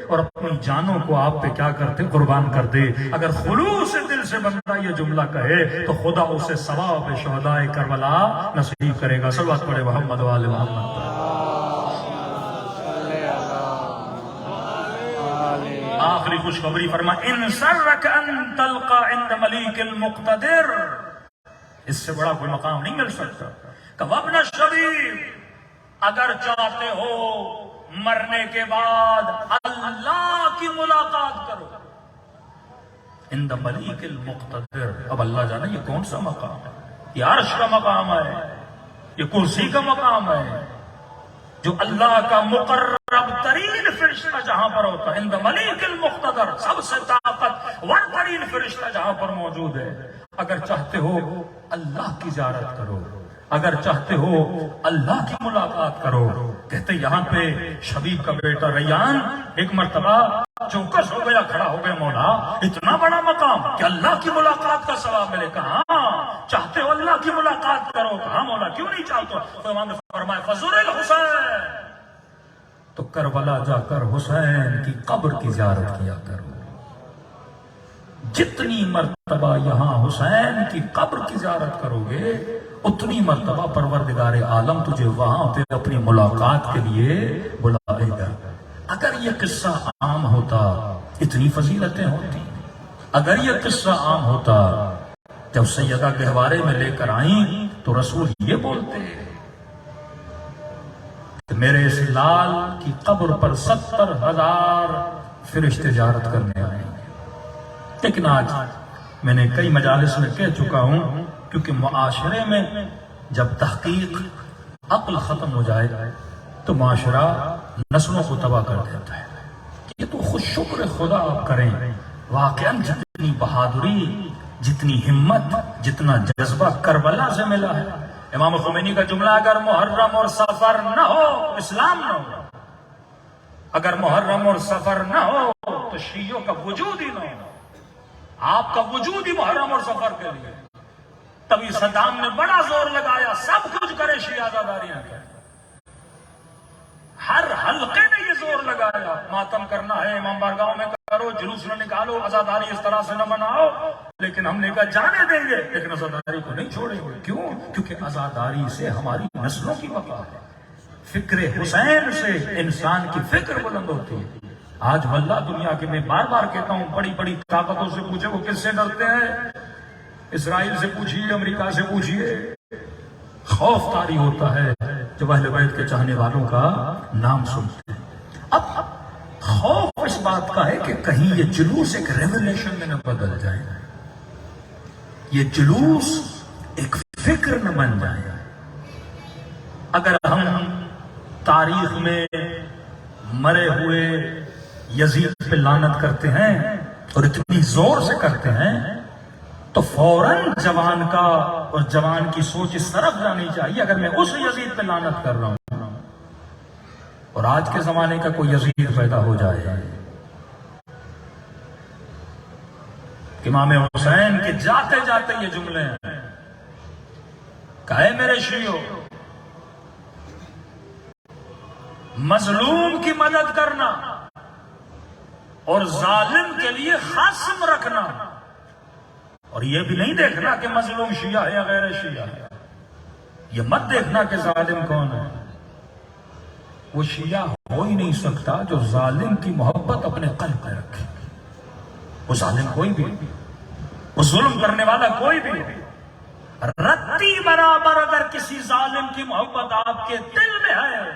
اور اپنی جانوں کو آپ پہ کیا کرتے، قربان کرتے۔ اگر خلوص دل سے بندہ یہ جملہ کہے تو خدا اسے ثواب شہداء کربلا نصیب کرے گا۔ صلوات پڑھے محمد و آل محمد۔ آخری خوشخبری فرما ان سرک ان تلقى عند ملیک المقتدر، اس سے بڑا کوئی مقام نہیں مل سکتا۔ کہ وابن الشبیب، اگر چاہتے ہو مرنے کے بعد اللہ کی ملاقات کرو عند ملیک المقتدر۔ اب اللہ جانے یہ کون سا مقام ہے، یہ عرش کا مقام ہے، یہ کرسی کا مقام ہے، جو اللہ کا مقرب ترین فرشتہ جہاں پر ہوتا ہے، عند ملیک المقتدر، سب سے طاقت ور ترین فرشتہ جہاں پر موجود ہے۔ اگر چاہتے ہو اللہ کی زیارت کرو، اگر چاہتے ہو اللہ کی ملاقات کرو۔ کہتے یہاں پہ شبیب کا بیٹا ریان ایک مرتبہ چوکس ہو گیا، کھڑا ہو گیا، مولا اتنا بڑا مقام کہ اللہ کی ملاقات کا ثواب ملے۔ کہاں چاہتے ہو اللہ کی ملاقات کرو؟ کہاں مولا کیوں نہیں چاہتے؟ تو امام نے فرمایا فزور الحسین، تو کربلا جا کر حسین کی قبر کی زیارت کیا کرو۔ جتنی مرتبہ یہاں حسین کی قبر کی زیارت کرو گے اتنی مرتبہ پروردگار عالم تجھے وہاں پہ اپنی ملاقات کے لیے بلائے گا۔ اگر یہ قصہ عام ہوتا اتنی فضیلتیں ہوتی، اگر یہ قصہ عام ہوتا جب سیدہ گہوارے میں لے کر آئیں تو رسول یہ بولتے کہ میرے اس لال کی قبر پر 70,000 فرشتے زیارت کرنے آئے ہیں. لیکن آج میں نے کئی مجالس میں کہہ چکا ہوں، کیونکہ معاشرے میں جب تحقیق عقل ختم ہو جائے تو معاشرہ نسلوں کو تباہ کر دیتا ہے. یہ تو خود شکر خدا آپ کریں، واقعاً جتنی بہادری، جتنی ہمت، جتنا جذبہ کربلا سے ملا ہے. امام خمینی کا جملہ، اگر محرم اور سفر نہ ہو اسلام نہ ہو، اگر محرم اور سفر نہ ہو تو شیعوں کا وجود ہی نہ ہو. آپ کا وجود ہی محرم اور سفر کے لیے. تبھی صدام نے بڑا زور لگایا سب کچھ کرے شیعہ آزاداریاں کرے. ہر حلقے نے یہ زور لگایا ماتم کرنا ہے، امام بارگاہوں میں کرو، جلوس نہ نکالو، آزاداری اس طرح سے نہ مناؤ. لیکن ہم نے کہا جانے دیں گے، لیکن آزاداری کو نہیں چھوڑیں گے. کیوں؟ کیونکہ آزاداری سے ہماری نسلوں کی بقا ہے. فکر حسین سے انسان کی فکر بلند ہوتی ہے. آج واللہ دنیا کے، میں بار بار کہتا ہوں، بڑی بڑی طاقتوں سے پوچھے وہ کس سے ڈرتے ہیں؟ اسرائیل سے پوچھیے، امریکہ سے پوچھیے. خوف طاری ہوتا ہے جب اہل بیت کے چاہنے والوں کا نام سنتے ہیں. اب خوف اس بات کا ہے کہ کہیں یہ جلوس ایک ریولیشن میں نہ بدل جائے، یہ جلوس ایک فکر نہ بن جائے. اگر ہم تاریخ میں مرے ہوئے یزید پہ لعنت کرتے ہیں اور اتنی زور سے کرتے ہیں تو فوراً جوان کا اور جوان کی سوچ اس طرف جانی چاہیے. اگر میں اس یزید پہ لعنت کر رہا ہوں اور آج کے زمانے کا کوئی یزید پیدا ہو جائے کہ امام حسین کے جاتے جاتے یہ جملے ہیں کہ اے میرے شیعو، مظلوم کی مدد کرنا اور ظالم کے لیے خصم رکھنا، اور یہ بھی نہیں دیکھنا کہ مظلوم شیعہ ہے یا غیر شیعہ ہے، یہ مت دیکھنا کہ ظالم کون ہے. وہ شیعہ ہو ہی نہیں سکتا جو ظالم کی محبت اپنے قلب میں رکھے. وہ ظالم کوئی بھی، وہ ظلم کرنے والا کوئی بھی، رتی برابر اگر کسی ظالم کی محبت آپ کے دل میں ہے،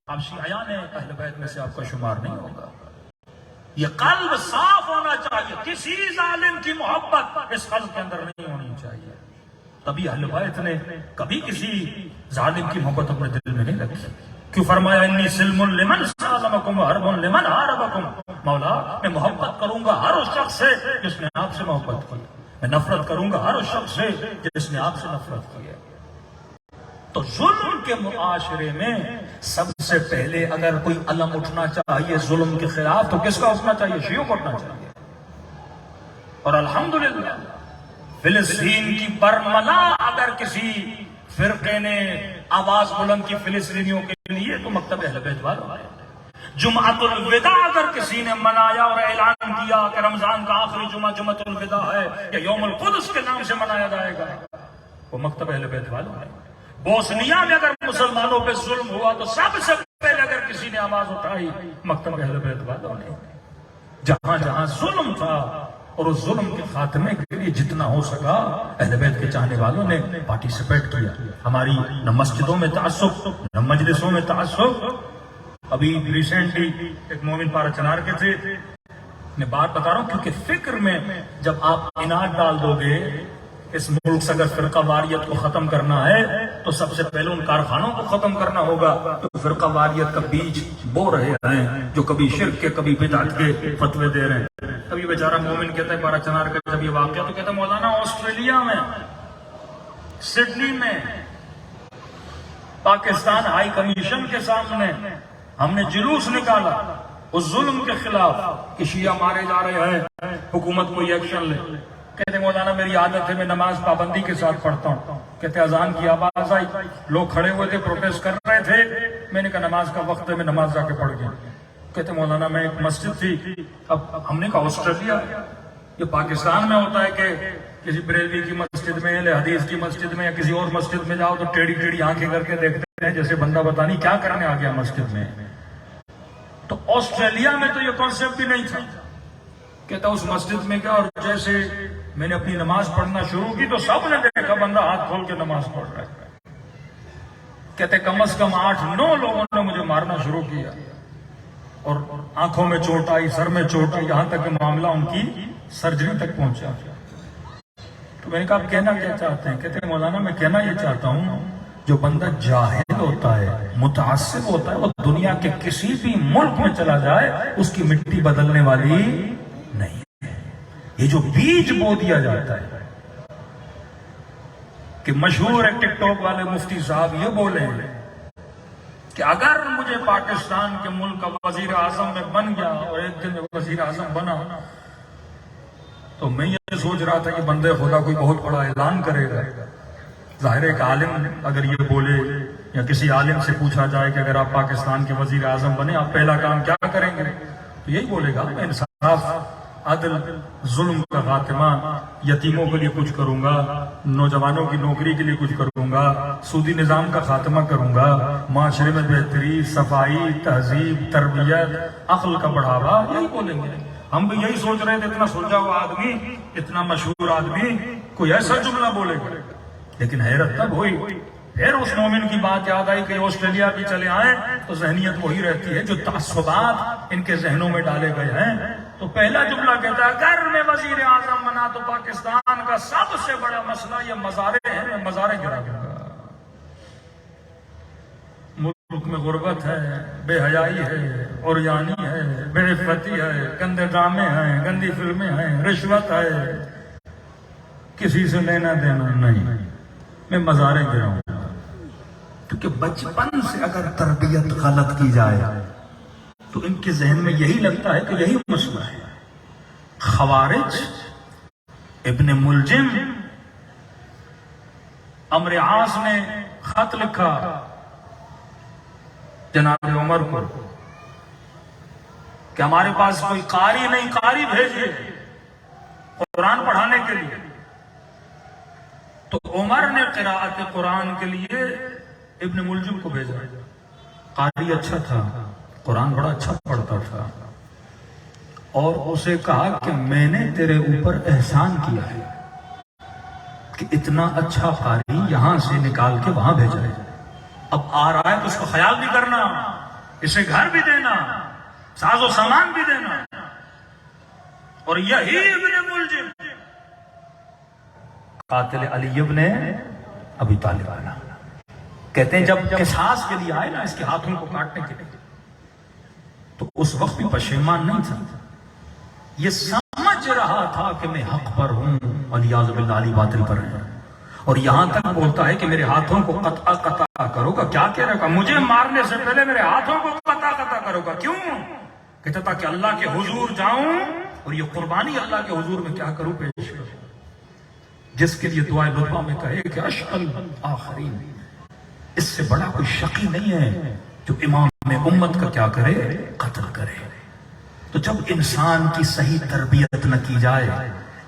آپ شیعیان اہل بیت میں سے آپ کا شمار نہیں ہوگا. یہ قلب صاف ہونا چاہیے، کسی ظالم کی محبت اس قلب کے اندر نہیں ہونی چاہیے. تبھی اہل بیت نے کبھی کسی ظالم کی محبت اپنے دل میں نہیں رکھی. کیوں فرمایا انی سلم لمن سالمکم حرب لمن حاربکم. مولا میں محبت کروں گا ہر اس شخص سے جس نے آپ سے محبت کی، میں نفرت کروں گا ہر اس شخص سے جس نے آپ سے نفرت کی ہے. تو ظلم کے معاشرے میں سب سے پہلے اگر کوئی علم اٹھنا چاہیے ظلم کے خلاف تو کس کا اٹھنا چاہیے؟ شیعوں کو اٹھنا چاہیے. اور الحمدللہ فلسطین کی برملا اگر کسی فرقے نے آواز بلند کی فلسطینیوں کے لیے تو مکتب اہل بیت والوں ہے. جمعۃ الوداع اگر کسی نے منایا اور اعلان کیا کہ رمضان کا آخری جمعہ جمعۃ الوداع ہے یا یوم القدس کے نام سے منایا جائے گا، وہ مکتب اہل بیت والوں ہے. بوسنیا میں اگر مسلمانوں پہ ظلم ہوا تو سب سے پہلے اگر کسی نے آواز اٹھائی مکتب اہل بیت والوں نے. جہاں جہاں ظلم تھا اور اس ظلم کے خاتمے کے لیے جتنا ہو سکا اہل بیت کے چاہنے والوں نے پارٹیسپیٹ کیا. ہماری نہ مسجدوں میں تعصب نہ مجلسوں میں تعصب. ابھی ریسنٹلی ایک مومن پارا چنار کے تھے، میں بات بتا رہا ہوں کیونکہ فکر میں جب آپ اناد ڈال دو گے اس ملک سے اگر فرقہ واریت کو ختم کرنا ہے تو سب سے پہلے ان کارخانوں کو ختم کرنا ہوگا جو فرقہ واریت کا بیج بو رہے ہیں، جو کبھی شرک کے کبھی بدعت کے فتوے دے رہے ہیں. کبھی بیچارہ مومن کہتا ہے پارا چنار کا جب یہ واقعہ تو کہتا ہے مولانا آسٹریلیا میں سڈنی میں پاکستان ہائی کمیشن کے سامنے ہم نے جلوس نکالا اس ظلم کے خلاف کہ شیعہ مارے جا رہے ہیں، حکومت کوئی ایکشن لے. کہتے مولانا میری عادت ہے میں نماز پابندی کے ساتھ پڑھتا ہوں. کہتے اذان کی آواز آئی، لوگ کھڑے ہوئے تھے پروٹیسٹ کر رہے تھے، میں نے کہا نماز کا وقت ہے میں نماز جا کے پڑھ گیا. کہتے مولانا میں ایک مسجد تھی، اب ہم نے کہا آسٹریلیا یہ پاکستان میں ہوتا ہے کہ کسی بریلوی کی مسجد میں یا حدیث کی مسجد میں یا کسی اور مسجد میں جاؤ تو ٹیڑھی ٹیڑھی آنکھیں کر کے دیکھتے ہیں جیسے بندہ پتہ نہیں کیا کرنے آ گیا مسجد میں. تو آسٹریلیا میں تو یہ کانسیپٹ بھی نہیں تھا. کہتا اس مسجد میں کیا، اور جیسے میں نے اپنی نماز پڑھنا شروع کی تو سب نے دیکھا بندہ ہاتھ کھول کے نماز پڑھ رہا ہے. کہتے کم از کم 8-9 لوگوں نے مجھے مارنا شروع کیا اور آنکھوں میں چوٹ آئی, سر میں چوٹ آئی, یہاں تک کہ معاملہ ان کی سرجری تک پہنچا. تو میں نے کہا آپ کہنا کیا چاہتے ہیں؟ کہتے ہیں مولانا میں کہنا یہ چاہتا ہوں جو بندہ جاہل ہوتا ہے, متعصب ہوتا ہے, وہ دنیا کے کسی بھی ملک میں چلا جائے اس کی مٹی بدلنے والی نہیں ہے. یہ جو بیج بو دیا جاتا ہے کہ مشہور ٹک ٹاک والے مفتی صاحب یہ بولے کہ اگر مجھے پاکستان کے ملک کا وزیر اعظم میں بن گیا اور ایک دن وزیر اعظم بنا تو میں یہ سوچ رہا تھا کہ بندے خدا کوئی بہت بڑا اعلان کرے گا. ظاہر ایک عالم اگر یہ بولے یا کسی عالم سے پوچھا جائے کہ اگر آپ پاکستان کے وزیر اعظم بنے آپ پہلا کام کیا کریں گے تو یہی بولے گا میں انصاف, عدل, ظلم کا خاتمہ, یتیموں کے لیے کچھ کروں گا, نوجوانوں کی نوکری کے لیے کچھ کروں گا, سودی نظام کا خاتمہ کروں گا, معاشرے میں بہتری, صفائی, تہذیب, تربیت, عقل کا بڑھاوا, یہی بولیں گے. ہم بھی یہی سوچ رہے تھے اتنا سلجھا ہوا آدمی, اتنا مشہور آدمی کوئی ایسا جملہ بولے گا. لیکن حیرت تب ہوئی پھر اس مومن کی بات یاد آئی کہ آسٹریلیا بھی چلے آئیں تو ذہنیت وہی رہتی ہے جو تعصبات ان کے ذہنوں میں ڈالے گئے ہیں. تو پہلا جملہ کہتا ہے اگر میں وزیر اعظم بنا تو پاکستان کا سب سے بڑا مسئلہ یہ مزارے ہیں, میں مزارے گرا دوں گا. ملک میں غربت ہے, بے حیائی ہے, عریانی ہے, بے عفتی ہے, گندے ڈرامے ہیں, گندی فلمیں ہیں, رشوت ہے, کسی سے لینا دینا نہیں, میں مزارے گراؤں گا. کیونکہ بچپن سے اگر تربیت غلط کی جائے تو ان کے ذہن میں یہی لگتا ہے کہ یہی مسئلہ ہے. خوارج, ابن ملجم, عمرو عاص نے خط لکھا جناب عمر کو کہ ہمارے پاس کوئی قاری نہیں, قاری بھیجیے قرآن پڑھانے کے لیے. تو عمر نے قراءت قرآن کے لیے ابن ملجم کو بھیجا. قاری اچھا تھا, قرآن بڑا اچھا پڑھتا تھا, اور اسے کہا کہ میں نے تیرے اوپر احسان کیا ہے کہ اتنا اچھا قاری یہاں سے نکال کے وہاں بھیجا ہے. اب آ رہا ہے تو اس کو خیال بھی کرنا, اسے گھر بھی دینا, ساز و سامان بھی دینا. اور یہی ابن ملجم قاتل علی ابن ابی طالب آنا. کہتے ہیں جب قصاص کے لیے آئے نا اس کے ہاتھوں کو کاٹنے کے لیے تو اس وقت بھی پشیمان نہیں تھا. یہ سمجھ رہا تھا کہ میں حق پر ہوں, ولیعاذ باللہ علی باطل پر ہے. اور یہاں تک بولتا ہے کہ میرے ہاتھوں کو قطع کرو گا. کیا کہہ رہا, مجھے مارنے سے پہلے میرے ہاتھوں کو قطع کرو گا. کیوں؟ کہتا تھا کہ اللہ کے حضور جاؤں اور یہ قربانی اللہ کے حضور میں کیا کروں پیش کروں, جس کے لیے دعائے لطفہ میں کہے کہ اشقل آخرین. اس سے بڑا کوئی شقی نہیں ہے جو امام امت کا کیا کرے, قتل کرے. تو جب انسان کی صحیح تربیت نہ کی جائے,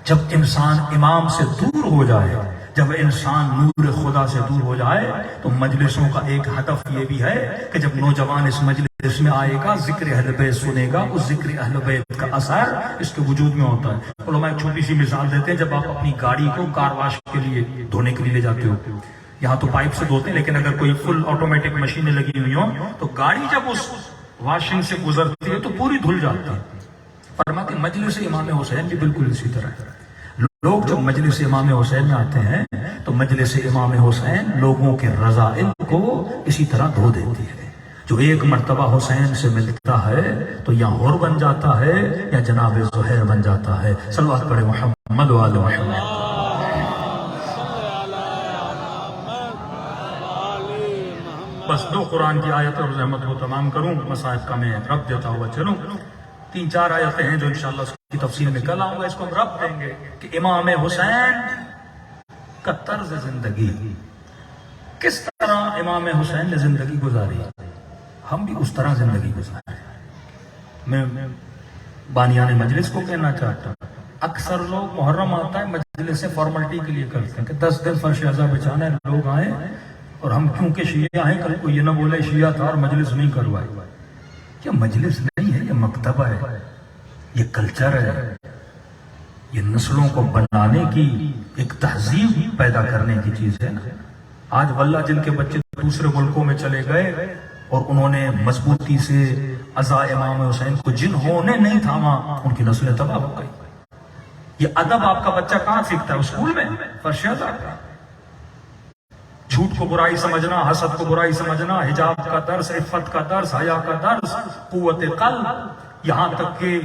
جب انسان امام سے دور ہو جائے, جب انسان نور خدا سے دور ہو جائے تو مجلسوں کا ایک ہدف یہ بھی ہے کہ جب نوجوان اس مجلس میں آئے گا, ذکر اہل بیت سنے گا, اس ذکر اہل بیت کا اثر اس کے وجود میں ہوتا ہے. علماء ایک چھوٹی سی مثال دیتے ہیں, جب آپ اپنی گاڑی کو کار واش کے لیے دھونے کے لیے لے جاتے ہو, یہاں تو پائپ سے دھوتے ہیں لیکن اگر کوئی فل آٹومیٹک مشینیں لگی ہوئی ہوں تو گاڑی جب اس واشنگ سے گزرتی ہے تو پوری دھل جاتی ہے. فرماتے ہیں مجلس امام حسین بھی بالکل اسی طرح ہے. لوگ جب مجلس امام حسین میں آتے ہیں تو مجلس امام حسین لوگوں کے رذائل کو اسی طرح دھو دیتی ہے. جو ایک مرتبہ حسین سے ملتا ہے تو یا حر بن جاتا ہے یا جناب زہیر بن جاتا ہے. صلوات پڑھے محمد و آل محمد. بس 2 قرآن کی آیت اور رحمت کو تمام کروں, مصاحف کا میں رب دیتا ہوا چلوں. 3-4 آیتیں ہیں جو انشاءاللہ اس کی تفصیل میں کل آؤں گا. اس کو ہم رب دیں گے کہ امام حسین کا طرز زندگی کس طرح امام حسین نے زندگی گزاری, ہم بھی اس طرح زندگی گزاریں. میں بانیان مجلس کو کہنا چاہتا ہوں, اکثر لوگ محرم آتا ہے مجلس سے فارملٹی کے لیے کرتے ہیں کہ 10 دن فرش اعضا بچانا ہے, لوگ آئیں اور ہم کیونکہ شیعہ ہیں کل کو یہ نہ بولے شیعہ تھا اور مجلس نہیں کروائی. یہ مجلس نہیں ہے, یہ مکتبہ ہے, یہ کلچر ہے. یہ نسلوں کو بنانے کی ایک تہذیب پیدا کرنے کی چیز ہے نا. آج واللہ جن کے بچے دوسرے ملکوں میں چلے گئے اور انہوں نے مضبوطی سے عزا امام حسین کو جنہوں نے نہیں تھاما، ان کی نسلیں تباہ ہو گئی. یہ ادب آپ کا بچہ کہاں سیکھتا ہے؟ اسکول میں، فرش ادب. جھوٹ کو برائی سمجھنا، حسد کو برائی سمجھنا، حجاب کا درس، عفت کا درس، حیا کا درس، قوت قلب، یہاں تک کہ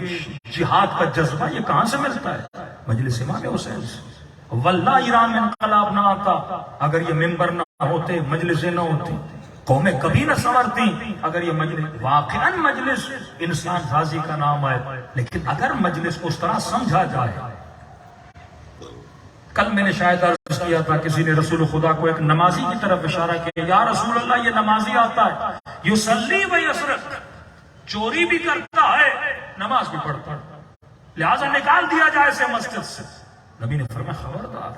جہاد کا جذبہ، یہ کہاں سے ملتا ہے؟ مجلس امام حسین سے. واللہ ایران میں انقلاب نہ آتا اگر یہ ممبر نہ ہوتے، مجلسیں نہ ہوتی، قومیں کبھی نہ سنورتی اگر یہ مجلس. واقعاً مجلس انسان راضی کا نام ہے، لیکن اگر مجلس کو اس طرح سمجھا جائے. کل میں نے شاید عرض کیا تھا، کسی نے رسول خدا کو ایک نمازی کی طرف اشارہ کیا، یا رسول اللہ یہ نمازی آتا ہے یصلی و یسرق، چوری بھی کرتا ہے نماز بھی پڑھتا ہے، لہذا نکال دیا جائے اسے مسجد سے. نبی نے فرمایا خبردار،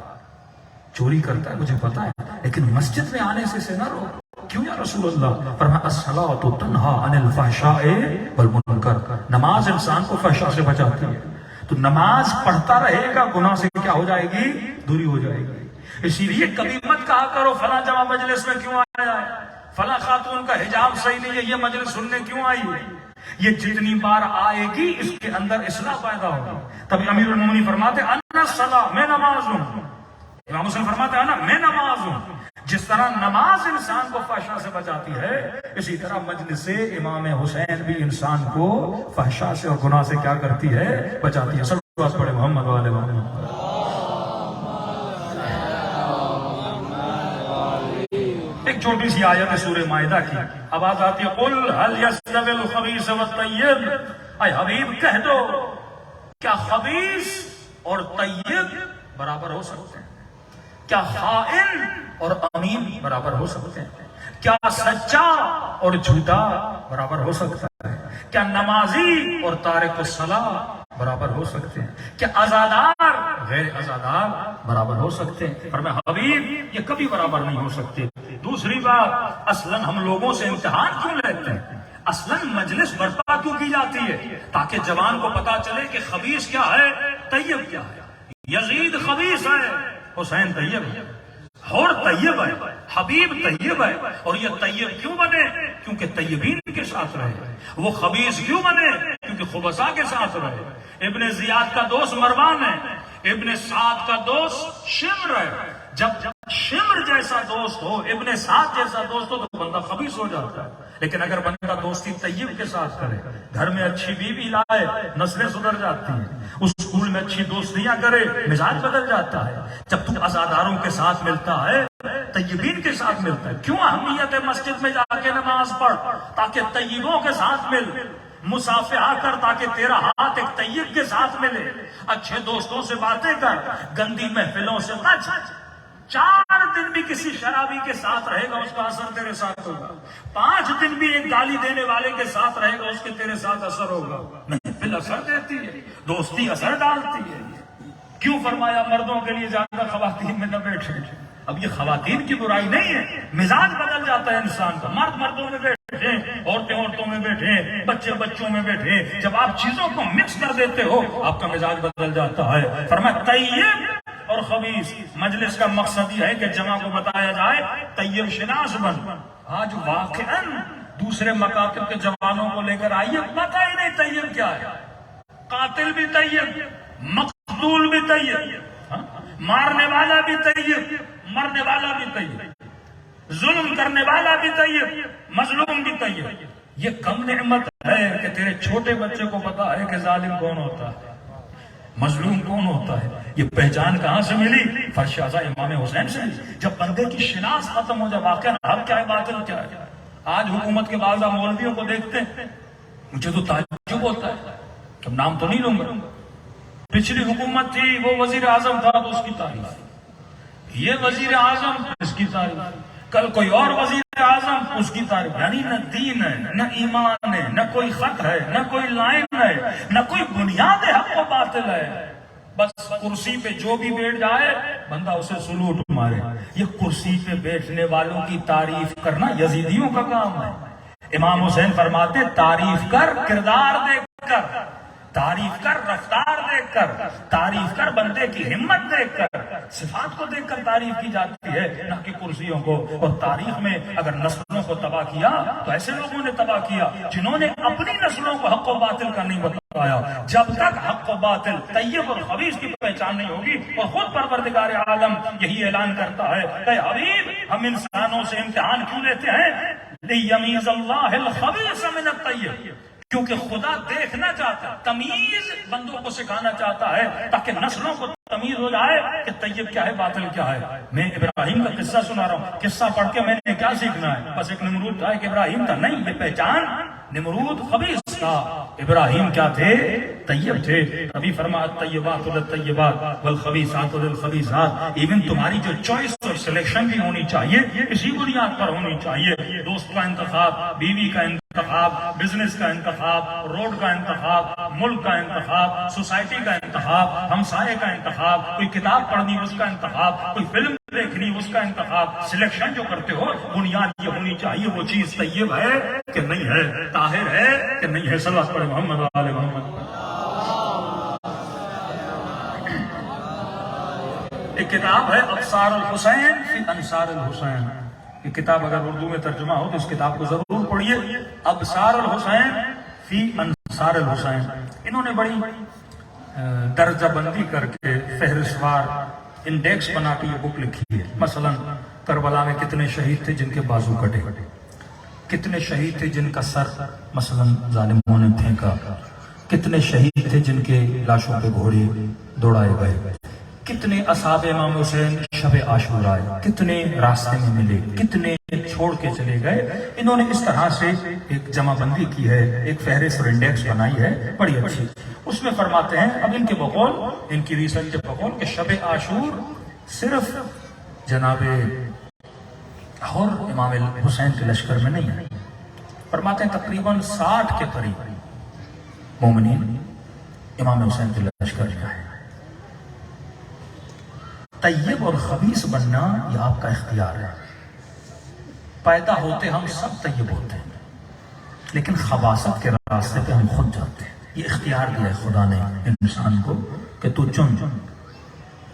چوری کرتا ہے مجھے پتا ہے، لیکن مسجد میں آنے سے اسے نہ روکو. کیوں یا رسول اللہ؟ فرمایا الصلاۃ تنہی عن الفحشاء والمنکر، نماز انسان کو فحشاء سے بچاتی ہے. تو نماز پڑھتا رہے گا، گناہ سے کیا ہو جائے گی؟ دوری ہو جائے گی. اسی لیے کبھی مت کہا کرو فلاں جمع مجلس میں کیوں آیا ہے، فلاں خاتون کا حجاب صحیح نہیں ہے، یہ مجلس سننے کیوں آئی ہے. یہ جتنی بار آئے گی اس کے اندر اصلاح پیدا ہوگی. تبھی امیر المومنین فرماتے انا الصلاۃ، میں نماز ہوں. امام حسین فرماتے انا، میں نماز ہوں. جس طرح نماز انسان کو فحشاء سے بچاتی ہے، اسی طرح مجلس امام حسین بھی انسان کو فحشاء سے اور گناہ سے کیا کرتی ہے؟ بچاتی ہے. صلوات پڑھے محمد والے محمد. ایک چھوٹی سی آیت ہے سورہ مائدہ کی، آواز آتی ہے قل هل يستوي الخبيث والطيب، اے حبیب کہہ دو کیا خبیث اور طیب برابر ہو سکتے ہیں؟ کیا خائن اور امین برابر ہو سکتے ہیں؟ کیا سچا اور جھوٹا برابر ہو سکتا ہے؟ کیا نمازی اور تارک الصلاۃ برابر ہو سکتے ہیں؟ کیا عزادار غیر عزادار برابر ہو سکتے ہیں؟ فرمایا حبیب یہ کبھی برابر نہیں ہو سکتے. دوسری بات، اصلاً ہم لوگوں سے امتحان کیوں لیتے ہیں؟ اصلاً مجلس برپا کیوں کی جاتی ہے؟ تاکہ جوان کو پتا چلے کہ خبیث کیا ہے، طیب کیا ہے. یزید خبیث ہے، حسین طیب ہے، حور طیب ہے، حبیب طیب ہے. اور یہ طیب کیوں بنے؟ کیونکہ طیبین کے ساتھ رہے. وہ خبیث کیوں بنے؟ کیونکہ خبثاء کے ساتھ رہے. ابن زیاد کا دوست مروان ہے، ابن سعد کا دوست شمر ہے. جب شمر جیسا دوست ہو، ابن سعد جیسا دوست ہو تو بندہ خبیث ہو جاتا ہے. لیکن اگر بندہ دوستی طیب کے ساتھ کرے، گھر میں اچھی بیوی لائے، نسلیں سدھر جاتی ہیں. اس اسکول میں اچھی دوستیاں کرے، مزاج بدل جاتا ہے. جب تم عزاداروں کے ساتھ ملتا ہے، طیبین کے ساتھ ملتا ہے. کیوں اہمیت ہے مسجد میں جا کے نماز پڑھ؟ تاکہ طیبوں کے ساتھ مل، مصافحہ کر تاکہ تیرا ہاتھ ایک طیب کے ساتھ ملے. اچھے دوستوں سے باتیں کر، گندی محفلوں سے بچ. 4 دن بھی کسی شرابی کے ساتھ رہے گا، اس کا اثر تیرے ساتھ ہوگا. 5 دن بھی ایک گالی دینے والے کے ساتھ رہے گا، اس کے تیرے ساتھ اثر ہوگا. محفل اثر دیتی ہے، دوستی اثر ڈالتی ہے. کیوں فرمایا مردوں کے لیے زیادہ خواتین میں نہ بیٹھے؟ اب یہ خواتین کی برائی نہیں ہے، مزاج بدل جاتا ہے انسان کا. مرد مردوں میں بیٹھے، عورتیں عورتوں میں بیٹھے، بچے بچوں میں بیٹھے. جب آپ چیزوں کو مکس کر دیتے ہو آپ کا مزاج بدل جاتا ہے. فرمایا طیب اور خبیث. مجلس کا مقصد یہ ہے کہ جمع کو بتایا جائے طیب شناس بن. آج واقعاً دوسرے مکاتب کے جوانوں کو لے کر آئیے، پتہ ہی نہیں طیب کیا ہے. قاتل بھی طیب، مقتول بھی طیب، مارنے والا بھی طیب، مرنے والا بھی طیب، ظلم کرنے والا بھی طیب، مظلوم بھی طیب. یہ کم نعمت ہے کہ تیرے چھوٹے بچے کو پتا ہے کہ ظالم کون ہوتا ہے، مظلوم کون ہوتا ہے. یہ پہچان کہاں سے ملی؟ فرش اعضاء امام حسین سے. جب بندے کی شناخت ختم ہو جائے، واقعا حق کیا ہے باطل کیا ہے. آج حکومت کے بعض مولویوں کو دیکھتے ہیں، مجھے تو تعجب ہوتا ہے. اب نام تو نہیں لوں گا. پچھلی حکومت تھی، وہ وزیر اعظم تھا تو اس کی تعریف، یہ وزیر اعظم اس کی تعریف، کل کوئی اور وزیر اعظم اس کی تعریف. یعنی نہ دین ہے، نہ ایمان ہے، نہ کوئی خط ہے، نہ کوئی لائن ہے، نہ کوئی بنیاد حق و باطل ہے. بس کرسی پہ جو بھی بیٹھ جائے بندہ اسے سلوٹ مارے. یہ کرسی پہ بیٹھنے والوں کی تعریف کرنا یزیدیوں کا کام ہے. امام حسین فرماتے تعریف کر کردار دیکھ کر، تعریف کر رفتار دیکھ کر، تعریف کر بندے کی ہمت دیکھ کر، صفات کو دیکھ کر تعریف کی جاتی ہے، نہ کہ کرسیوں کو۔ اور تاریخ میں اگر نسلوں کو تباہ کیا تو ایسے لوگوں نے تباہ کیا جنہوں نے اپنی نسلوں کو حق و باطل کا نہیں بتایا۔ جب تک حق و باطل، طیب اور خبیث کی پہچان نہیں ہوگی، اور خود پروردگار عالم یہی اعلان کرتا ہے کہ حبیب ہم انسانوں سے امتحان کیوں لیتے ہیں؟ لیمیز اللہ الخبیث من الطیب، کیونکہ خدا دیکھنا چاہتا ہے، تمیز بندوں کو سکھانا چاہتا ہے تاکہ نسلوں کو تمیز ہو جائے کہ طیب کیا ہے باطل کیا ہے۔ میں ابراہیم کا قصہ سنا رہا ہوں، قصہ پڑھ کے میں نے کیا سیکھنا ہے؟ بس ایک نمرود تھا، ایک ابراہیم تھا، نہیں، یہ پہچان نمرود خبیث تھا، ابراہیم کیا تھے؟ طیب تھے۔ ابھی فرمایا طیبات للطیبات والخبیثات للخبیثات۔ ایون تمہاری جو چوائس اور سلیکشن بھی ہونی چاہیے اسی بنیاد پر ہونی چاہیے۔ دوست کا انتخاب، بیوی کا انتخاب، بزنس کا انتخاب، روڈ کا انتخاب، ملک کا انتخاب، سوسائٹی کا انتخاب، ہمسائے کا انتخاب، کوئی کتاب پڑھنی اس کا انتخاب، کوئی فلم دیکھنی اس کا انتخاب۔ سلیکشن جو کرتے ہو بنیاد یہ ہونی چاہیے وہ چیز طیب ہے کہ نہیں ہے، طاہر ہے کہ نہیں ہے۔ صلی اللہ علیہ محمد وآل محمد۔ ایک کتاب ہے ابصار الحسین فی انصار الحسین، یہ کتاب اگر اردو میں ترجمہ ہو تو اس کتاب کو ضرور پڑھیے، ابصار الحسین فی انصار الحسین۔ انہوں نے بڑی درجہ بندی کر کے فہرستوار انڈیکس بنا کے یہ بک لکھی ہے۔ مثلا کربلا میں کتنے شہید تھے جن کے بازو کٹے، کتنے شہید تھے جن کا سر مثلا ظالموں نے پھینکا، کتنے شہید تھے جن کے لاشوں پہ گھوڑے دوڑائے گئے، کتنے اصحاب امام حسین شب عاشورہ آئے، کتنے راستے میں ملے، کتنے چھوڑ کے چلے گئے۔ انہوں نے اس طرح سے ایک جمع بندی کی ہے، ایک فہرست اور انڈیکس بنائی ہے بڑی اچھی۔ اس میں فرماتے ہیں، اب ان کے بقول، ان کی ریسرچ کے بقول، کہ شب عاشور صرف جناب اور امام حسین کے لشکر میں نہیں ہے، فرماتے ہیں تقریباً 60 کے قریب مومنین امام حسین کے لشکر میں آئے۔ طیب اور خبیث بننا یہ آپ کا اختیار ہے۔ پیدا ہوتے ہم سب طیب ہوتے ہیں، لیکن خباثت کے راستے پہ ہم خود جاتے ہیں۔ یہ اختیار دیا ہے خدا نے انسان کو کہ تو چن،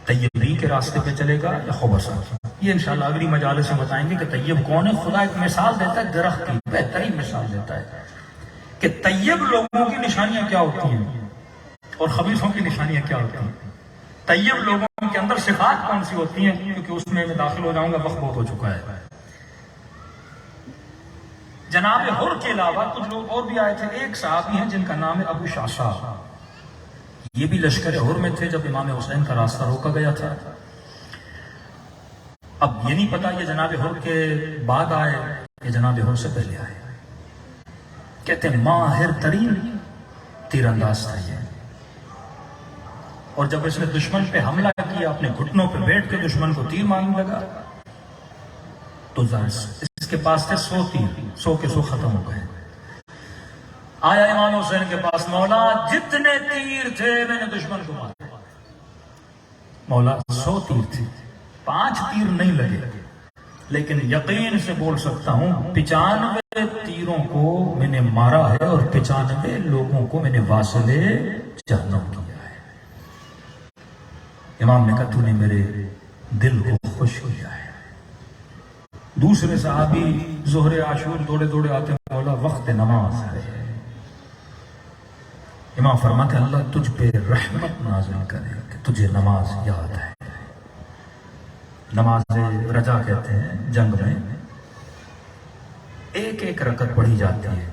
طیبی کے راستے پہ چلے گا یا خباثت۔ یہ انشاءاللہ اگلی مجالس میں بتائیں گے کہ طیب کون ہے۔ خدا ایک مثال دیتا ہے درخت کی، بہترین مثال دیتا ہے کہ طیب لوگوں کی نشانیاں کیا ہوتی ہیں اور خبیثوں کی نشانیاں کیا ہوتی ہیں۔ طیب لوگوں کے اندر صفات کون سی ہوتی ہیں، کیونکہ اس میں داخل ہو جاؤں گا، وقت بہت ہو چکا ہے۔ جناب حر کے علاوہ کچھ لوگ اور بھی آئے تھے۔ ایک صحابی ہیں جن کا نام ہے ابو شاشا، یہ بھی لشکر حر میں تھے جب امام حسین کا راستہ روکا گیا تھا۔ اب یہ نہیں پتا یہ جناب حر کے بعد آئے یا جناب حر سے پہلے آئے۔ کہتے ہیں ماہر ترین تیر انداز تھا یہ، اور جب اس نے دشمن پہ حملہ کیا، اپنے گھٹنوں پہ بیٹھ کے دشمن کو تیر مارنے لگا تو اس کے پاس تھے 100 تیر، 100 کے 100 ختم ہو گئے۔ آیا امام حسین کے پاس، مولا جتنے تیر تھے میں نے دشمن کو مارا۔ مولا 100 تیر تھے، 5 تیر نہیں لگے، لیکن یقین سے بول سکتا ہوں 95 تیروں کو میں نے مارا ہے اور 95 لوگوں کو میں نے واصل جہنم کیا ہے۔ امام نے کہا تو نے میرے دل کو خوش کیا ہے۔ دوسرے صحابی ظہر عاشور دوڑے دوڑے آتے، مولا وقت نماز ہے۔ امام فرماتے اللہ تجھ پہ رحمت نازل کرے کہ تجھے نماز یاد ہے۔ نماز رجا کہتے ہیں، جنگ میں ایک ایک رکعت پڑھی جاتی ہے،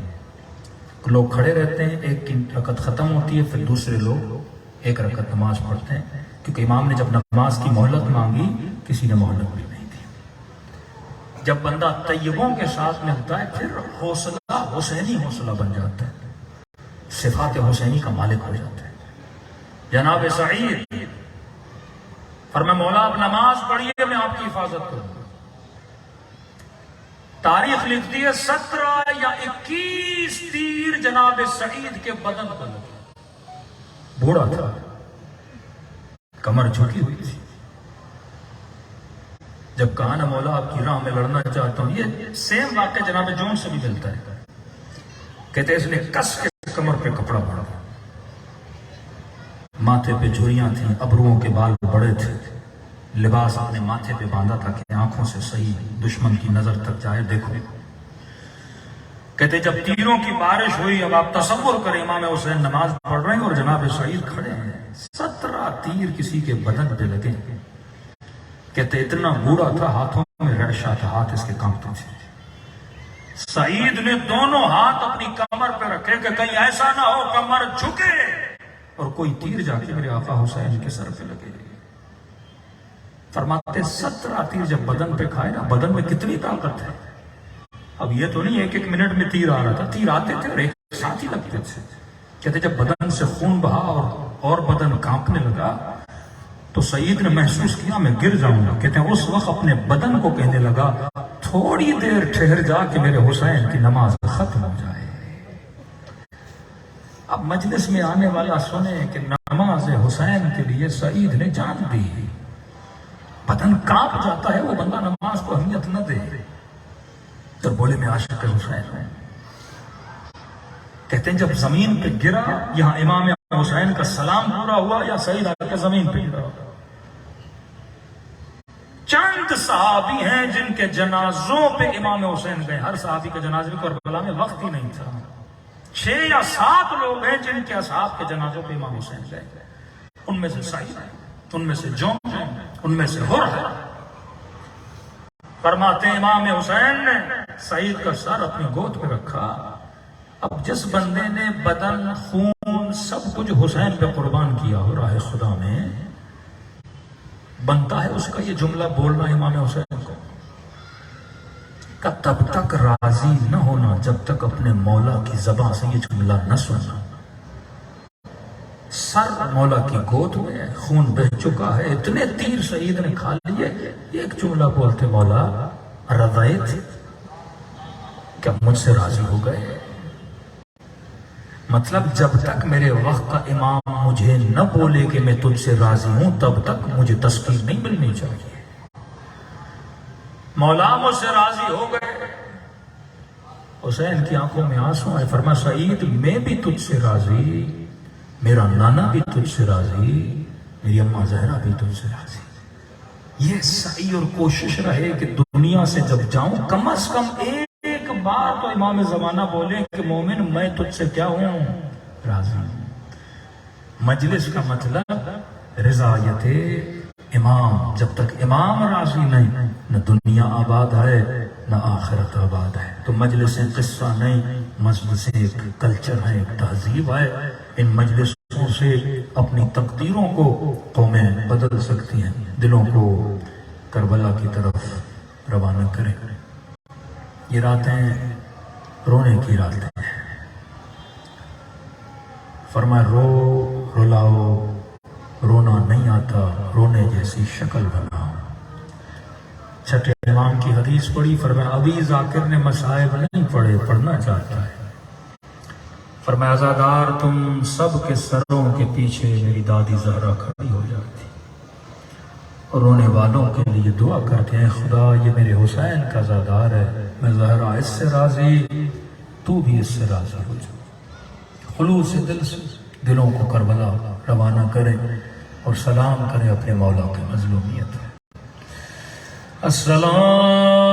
لوگ کھڑے رہتے ہیں، ایک کی رکعت ختم ہوتی ہے، پھر دوسرے لوگ ایک رکعت نماز پڑھتے ہیں، کیونکہ امام نے جب نماز کی مہلت مانگی کسی نے مہلت بھی نہیں دی۔ جب بندہ طیبوں کے ساتھ ملتا ہے پھر حوصلہ حسینی حوصلہ بن جاتا ہے، صفات حسینی کا مالک ہو جاتا ہے۔ جناب سعید فرمایا مولا آپ نماز پڑھیے میں آپ کی حفاظت کروں گا۔ تاریخ لکھتی ہے 17 یا 21 تیر جناب سعید کے بدن پر لگے۔ بوڑھا تھا، کمر جھکی ہوئی تھی۔ جب کہا نا مولا آپ کی راہ میں لڑنا چاہتا ہوں، یہ سیم واقعہ جناب جون سے بھی ملتا ہے۔ کہتے ہیں اس نے کس کے کمر پہ کپڑا پڑا، ماتھے پہ جھریاں تھیں، ابروؤں کے بال بڑے تھے، لباس اپنے ماتھے پہ باندھا تھا کہ آنکھوں سے صحیح دشمن کی نظر تک جائے. دیکھو کہتے جب تیروں کی بارش ہوئی، اب آپ تصور کریں امام حسین نماز پڑھ رہے ہیں اور جناب سعید کھڑے ہیں، 17 تیر کسی کے بدن پہ لگے. کہتے اتنا بوڑھا تھا، ہاتھوں میں ریشہ تھا، ہاتھ اس کے کانپتے تھے. سعید نے دونوں ہاتھ اپنی کمر پہ رکھے کہ کہیں ایسا نہ ہو کمر جھکے اور کوئی تیر جا کے میرے آقا حسین کے سر پہ لگے. فرماتے 17 تیر جب بدن پہ کھائے نا، بدن میں کتنی طاقت ہے. اب یہ تو نہیں 1-1 منٹ میں تیر آ رہا تھا، تیر آتے تھے اور ایک ساتھ ہی لگتے تھے. کہتے جب بدن سے خون بہا اور بدن کانپنے لگا تو سعید نے محسوس کیا میں گر جاؤں گا. کہتے ہیں اس وقت اپنے بدن کو کہنے لگا تھوڑی دیر ٹھہر جا کہ میرے حسین کی نماز ختم ہو جائے. اب مجلس میں آنے والا سنے کہ نماز حسین کے لیے سعید نے جان دی. بدن کانپ جاتا ہے وہ بندہ نماز کو اہمیت نہ دے. تو بولے میں عاشق حسین ہوں. کہتے ہیں جب زمین پہ گرا، یہاں امام حسین کا سلام پورا ہوا یا سعید آ کے زمین پہ گرا. چند صحابی ہیں جن کے جنازوں پہ امام حسین گئے. ہر صحابی کے جنازے پہ کربلا میں وقت ہی نہیں تھا. 6 یا 7 لوگ ہیں جن کے اصحاب کے جنازوں پہ امام حسین گئے. ان میں سے سعید ہے، ان میں سے جون ہے، ان میں سے حر ہے. فرماتے امام حسین نے سعید کا سر اپنی گود پہ رکھا. اب جس بندے نے بدن، خون، سب کچھ حسین پہ قربان کیا ہو راہ خدا میں، بنتا ہے اس کا یہ جملہ بولنا امام حسین کو کہ تب تک راضی نہ ہونا جب تک اپنے مولا کی زبان سے یہ جملہ نہ سننا. سر مولا کی گود میں، خون بہہ چکا ہے، اتنے تیر سعید نے کھا لیے، ایک جملہ بولتے مولا رضیت، کیا مجھ سے راضی ہو گئے؟ مطلب جب تک میرے وقت کا امام مجھے نہ بولے کہ میں تجھ سے راضی ہوں تب تک مجھے تسکین نہیں ملنی چاہیے. مولا مجھ سے راضی ہو گئے. حسین کی آنکھوں میں آنسو آئے. فرما سعید میں بھی تجھ سے راضی، میرا نانا بھی تجھ سے راضی، میری اماں زہرا بھی تجھ سے راضی. یہ سعی اور کوشش رہے کہ دنیا سے جب جاؤں کم از کم ایک بار تو امام زمانہ بولے کہ مومن میں تجھ سے کیا ہوں؟ راضی. مجلس کا مطلب رضایت امام. جب تک امام راضی نہیں، نہ دنیا آباد ہے نہ آخرت آباد ہے. تو مجلس قصہ نہیں، مجلس ایک کلچر ہے، ایک تہذیب ہے. ان مجلسوں سے اپنی تقدیروں کو قومیں بدل سکتی ہیں. دلوں کو کربلا کی طرف روانہ کریں. یہ راتیں رونے کی راتیں ہیں. فرمایا رو رلاؤ، رونا نہیں آتا، رونے جیسی شکل بناؤ. چھٹے امام کی حدیث پڑھی. فرمایا ابھی ذاکر نے مصائب نہیں پڑھے، پڑھنا چاہتا ہے. فرمایا عزادار تم سب کے سروں کے پیچھے میری دادی زہرا کھڑی ہو جاتی اور رونے والوں کے لیے دعا کرتے ہیں خدا یہ میرے حسین کا عزادار ہے، میں زہرا اس سے راضی، تو بھی اس سے راضی ہو جا. خلوص دل سے دلوں کو کربلا روانہ کریں اور سلام کریں اپنے مولا کی مظلومیت ہے. السلام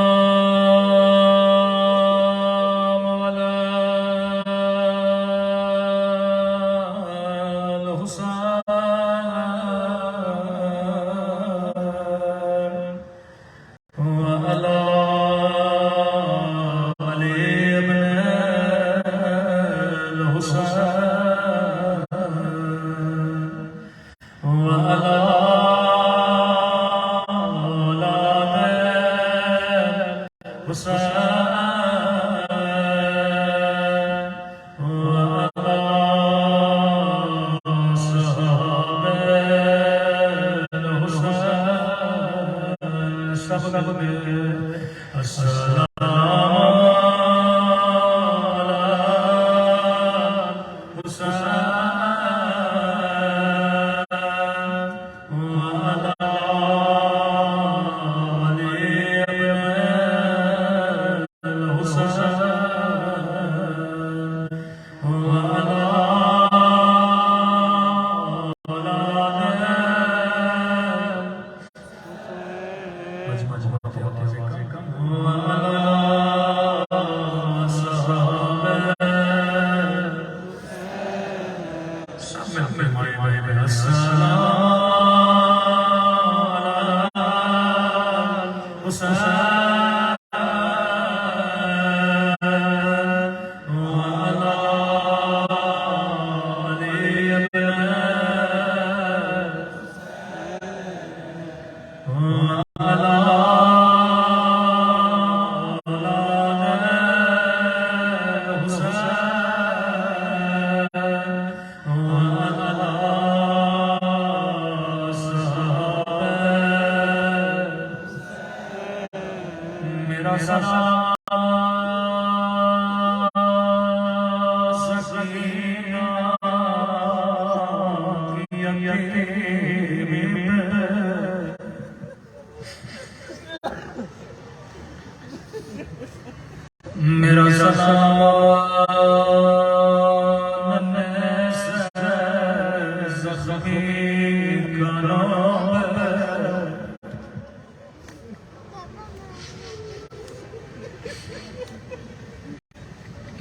مجبوط ہوتے ہوئے کم سب میں مائے بے السلام میرا سلام زخمی کلام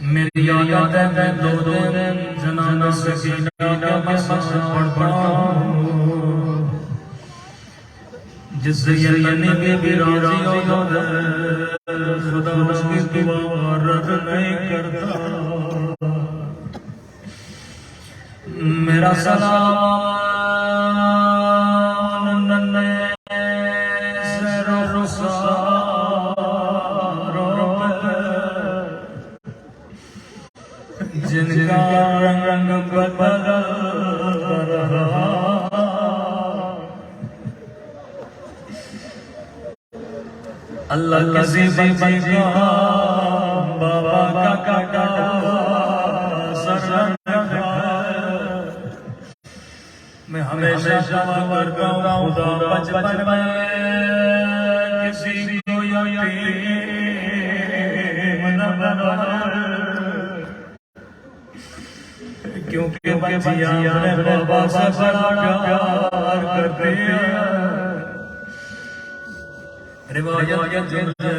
میری یاد ہے میں دو دن جناب سکینہ کا مسجد پڑھتا ہوں جس سے یہ نبی بھی راضی ہوتا ہے خدا اس کی دعا رد نہیں کرتا میرا سلام ننے سے رخساروں پہ جن کا رنگ بدل رہا اللہ کسی بچی کا بابا کا کاٹا سر میں ہمیشہ دعا کرتا ہوں خدا بچپن میں کسی کو یتیم نہ بنا کیونکہ بچیاں اپنے بابا سے بڑا پیار کرتے ہیں روایت کے جملے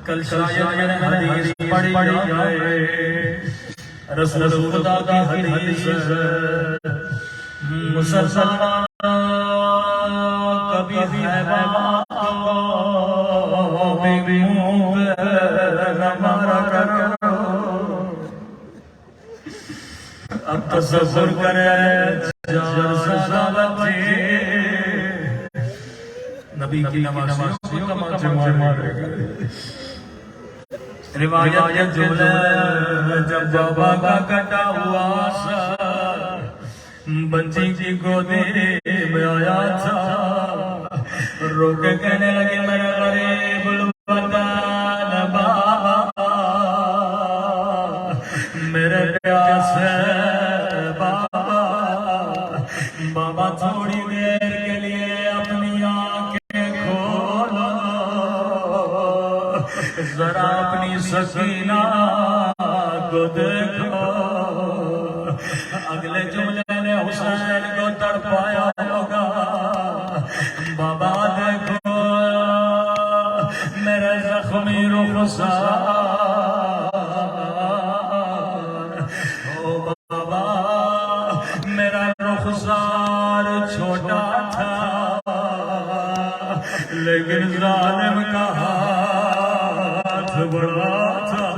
کل شاید میں حدیث پڑھی جائے رسول خدا کی حدیث مسلسل کبھی خیبہ بی منہ نہ مارا کرو اب تصور کرے جان بچے نبی کی نمازیوں کو جمع مارے گئے روایت کے جملے جب بابا کا کٹا ہوا سا بچی کی گودی میں آیا تھا رو کے کہنے لگے میرے غریب الوطن بابا میرے پیاسے بابا بابا تھوڑی دیر کے لیے اپنی آنکھیں کھولو ذرا اپنی سکینہ کو دیکھو اگلے جملے نے حسین کو تڑپایا ہوگا بابا دیکھو میرے زخمی رخسار او بابا میرا رخسار چھوٹا تھا لیکن ظالم کا ہاتھ بڑا تھا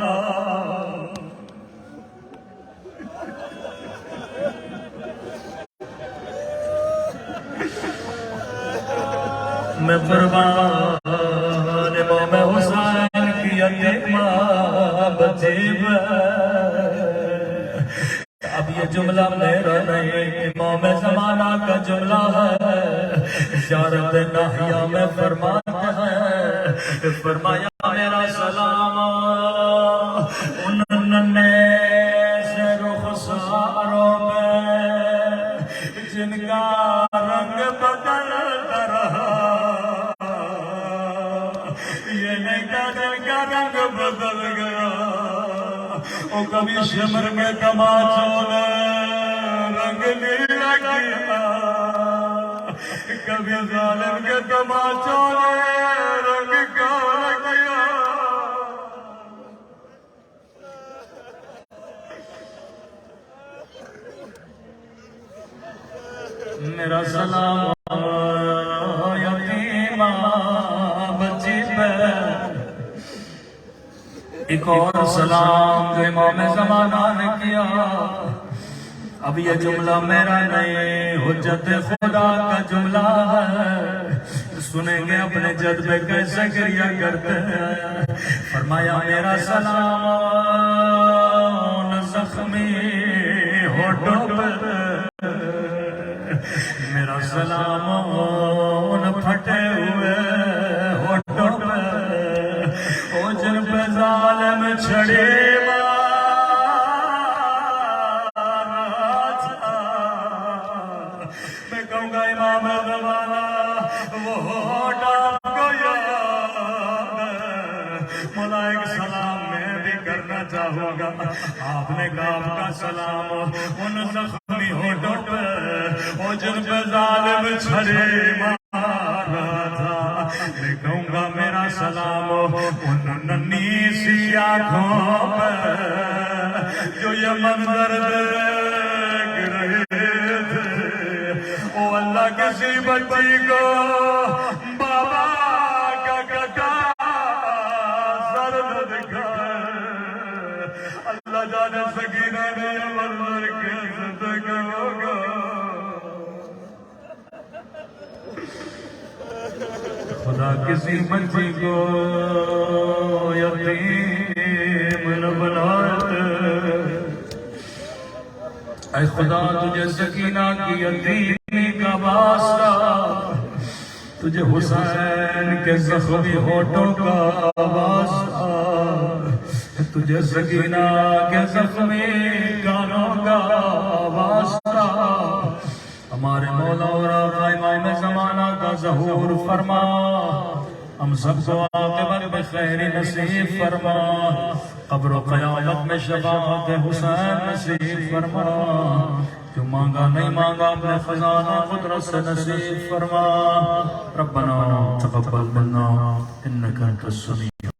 میں قربان امام حسین کی یتیمہ بچی اب یہ جملہ میرا نہیں امام زمانہ کا جملہ ہے زیارت ناحیہ میں فرماتا ہے فرمایا میرا سلام ان ننے سے رخساروں پہ جن کا رنگ بدل رہا یہ نہیں کہ جن کا رنگ بدل گیا وہ کبھی شمر میں تماچوں نے رنگ نیلا کیا کبھی ظالم کے تماچوں نے ماں بچی پہ ایک اور سلام جو امام زمانہ نے کیا. اب یہ جملہ میرا نہیں حجت خدا کا جملہ ہے. سنیں گے اپنے جد پہ کیسے گریہ کرتے ہیں. فرمایا میرا سلام زخمی ہوٹوں پہ، میرا سلام ان پھٹے ہوئے ہوٹوں پہ، او جن پہ ظالم چھڑے میں کہوں گا امام زمانہ وہ ہوٹ آپ کو یاد ہے. مولا ایک سلام میں بھی کرنا چاہوں گا. آپ نے کہا آپ کا سلام ان زخمی ہوٹوں پہ، وہ جن پہ ظالم چھڑے مار رہا تھا. میں کہوں گا میرا سلام ان ننھی سی آنکھوں پہ جو یہ منظر دیکھ رہے تھے. او اللہ کسی بچی کو بابا کا کٹا سر نہ دکھائے. اللہ جانے سکینہ نے یہ منظر کیسے دیکھا ہوگا. خدا کسی بچی کو یتیم نہ بناتے. اے خدا تجھے سکینہ کی یتیمی کا واسطہ، تجھے حسین کے زخمی ہوٹوں کا واسطہ، تجھے سکینہ کے زخمی گانوں کا واسطہ. ہمارے مولا اور آقا امام زمانہ کا ظہور فرما. ہم سب کو عاقبت بخیر نصیب فرما. قبر و قیامت میں شفاعت حسین نصیب فرما. جو مانگا نہیں مانگا اپنے خزانہ قدرت سے نصیب فرما. ربنا تقبل منا انک انت السمیع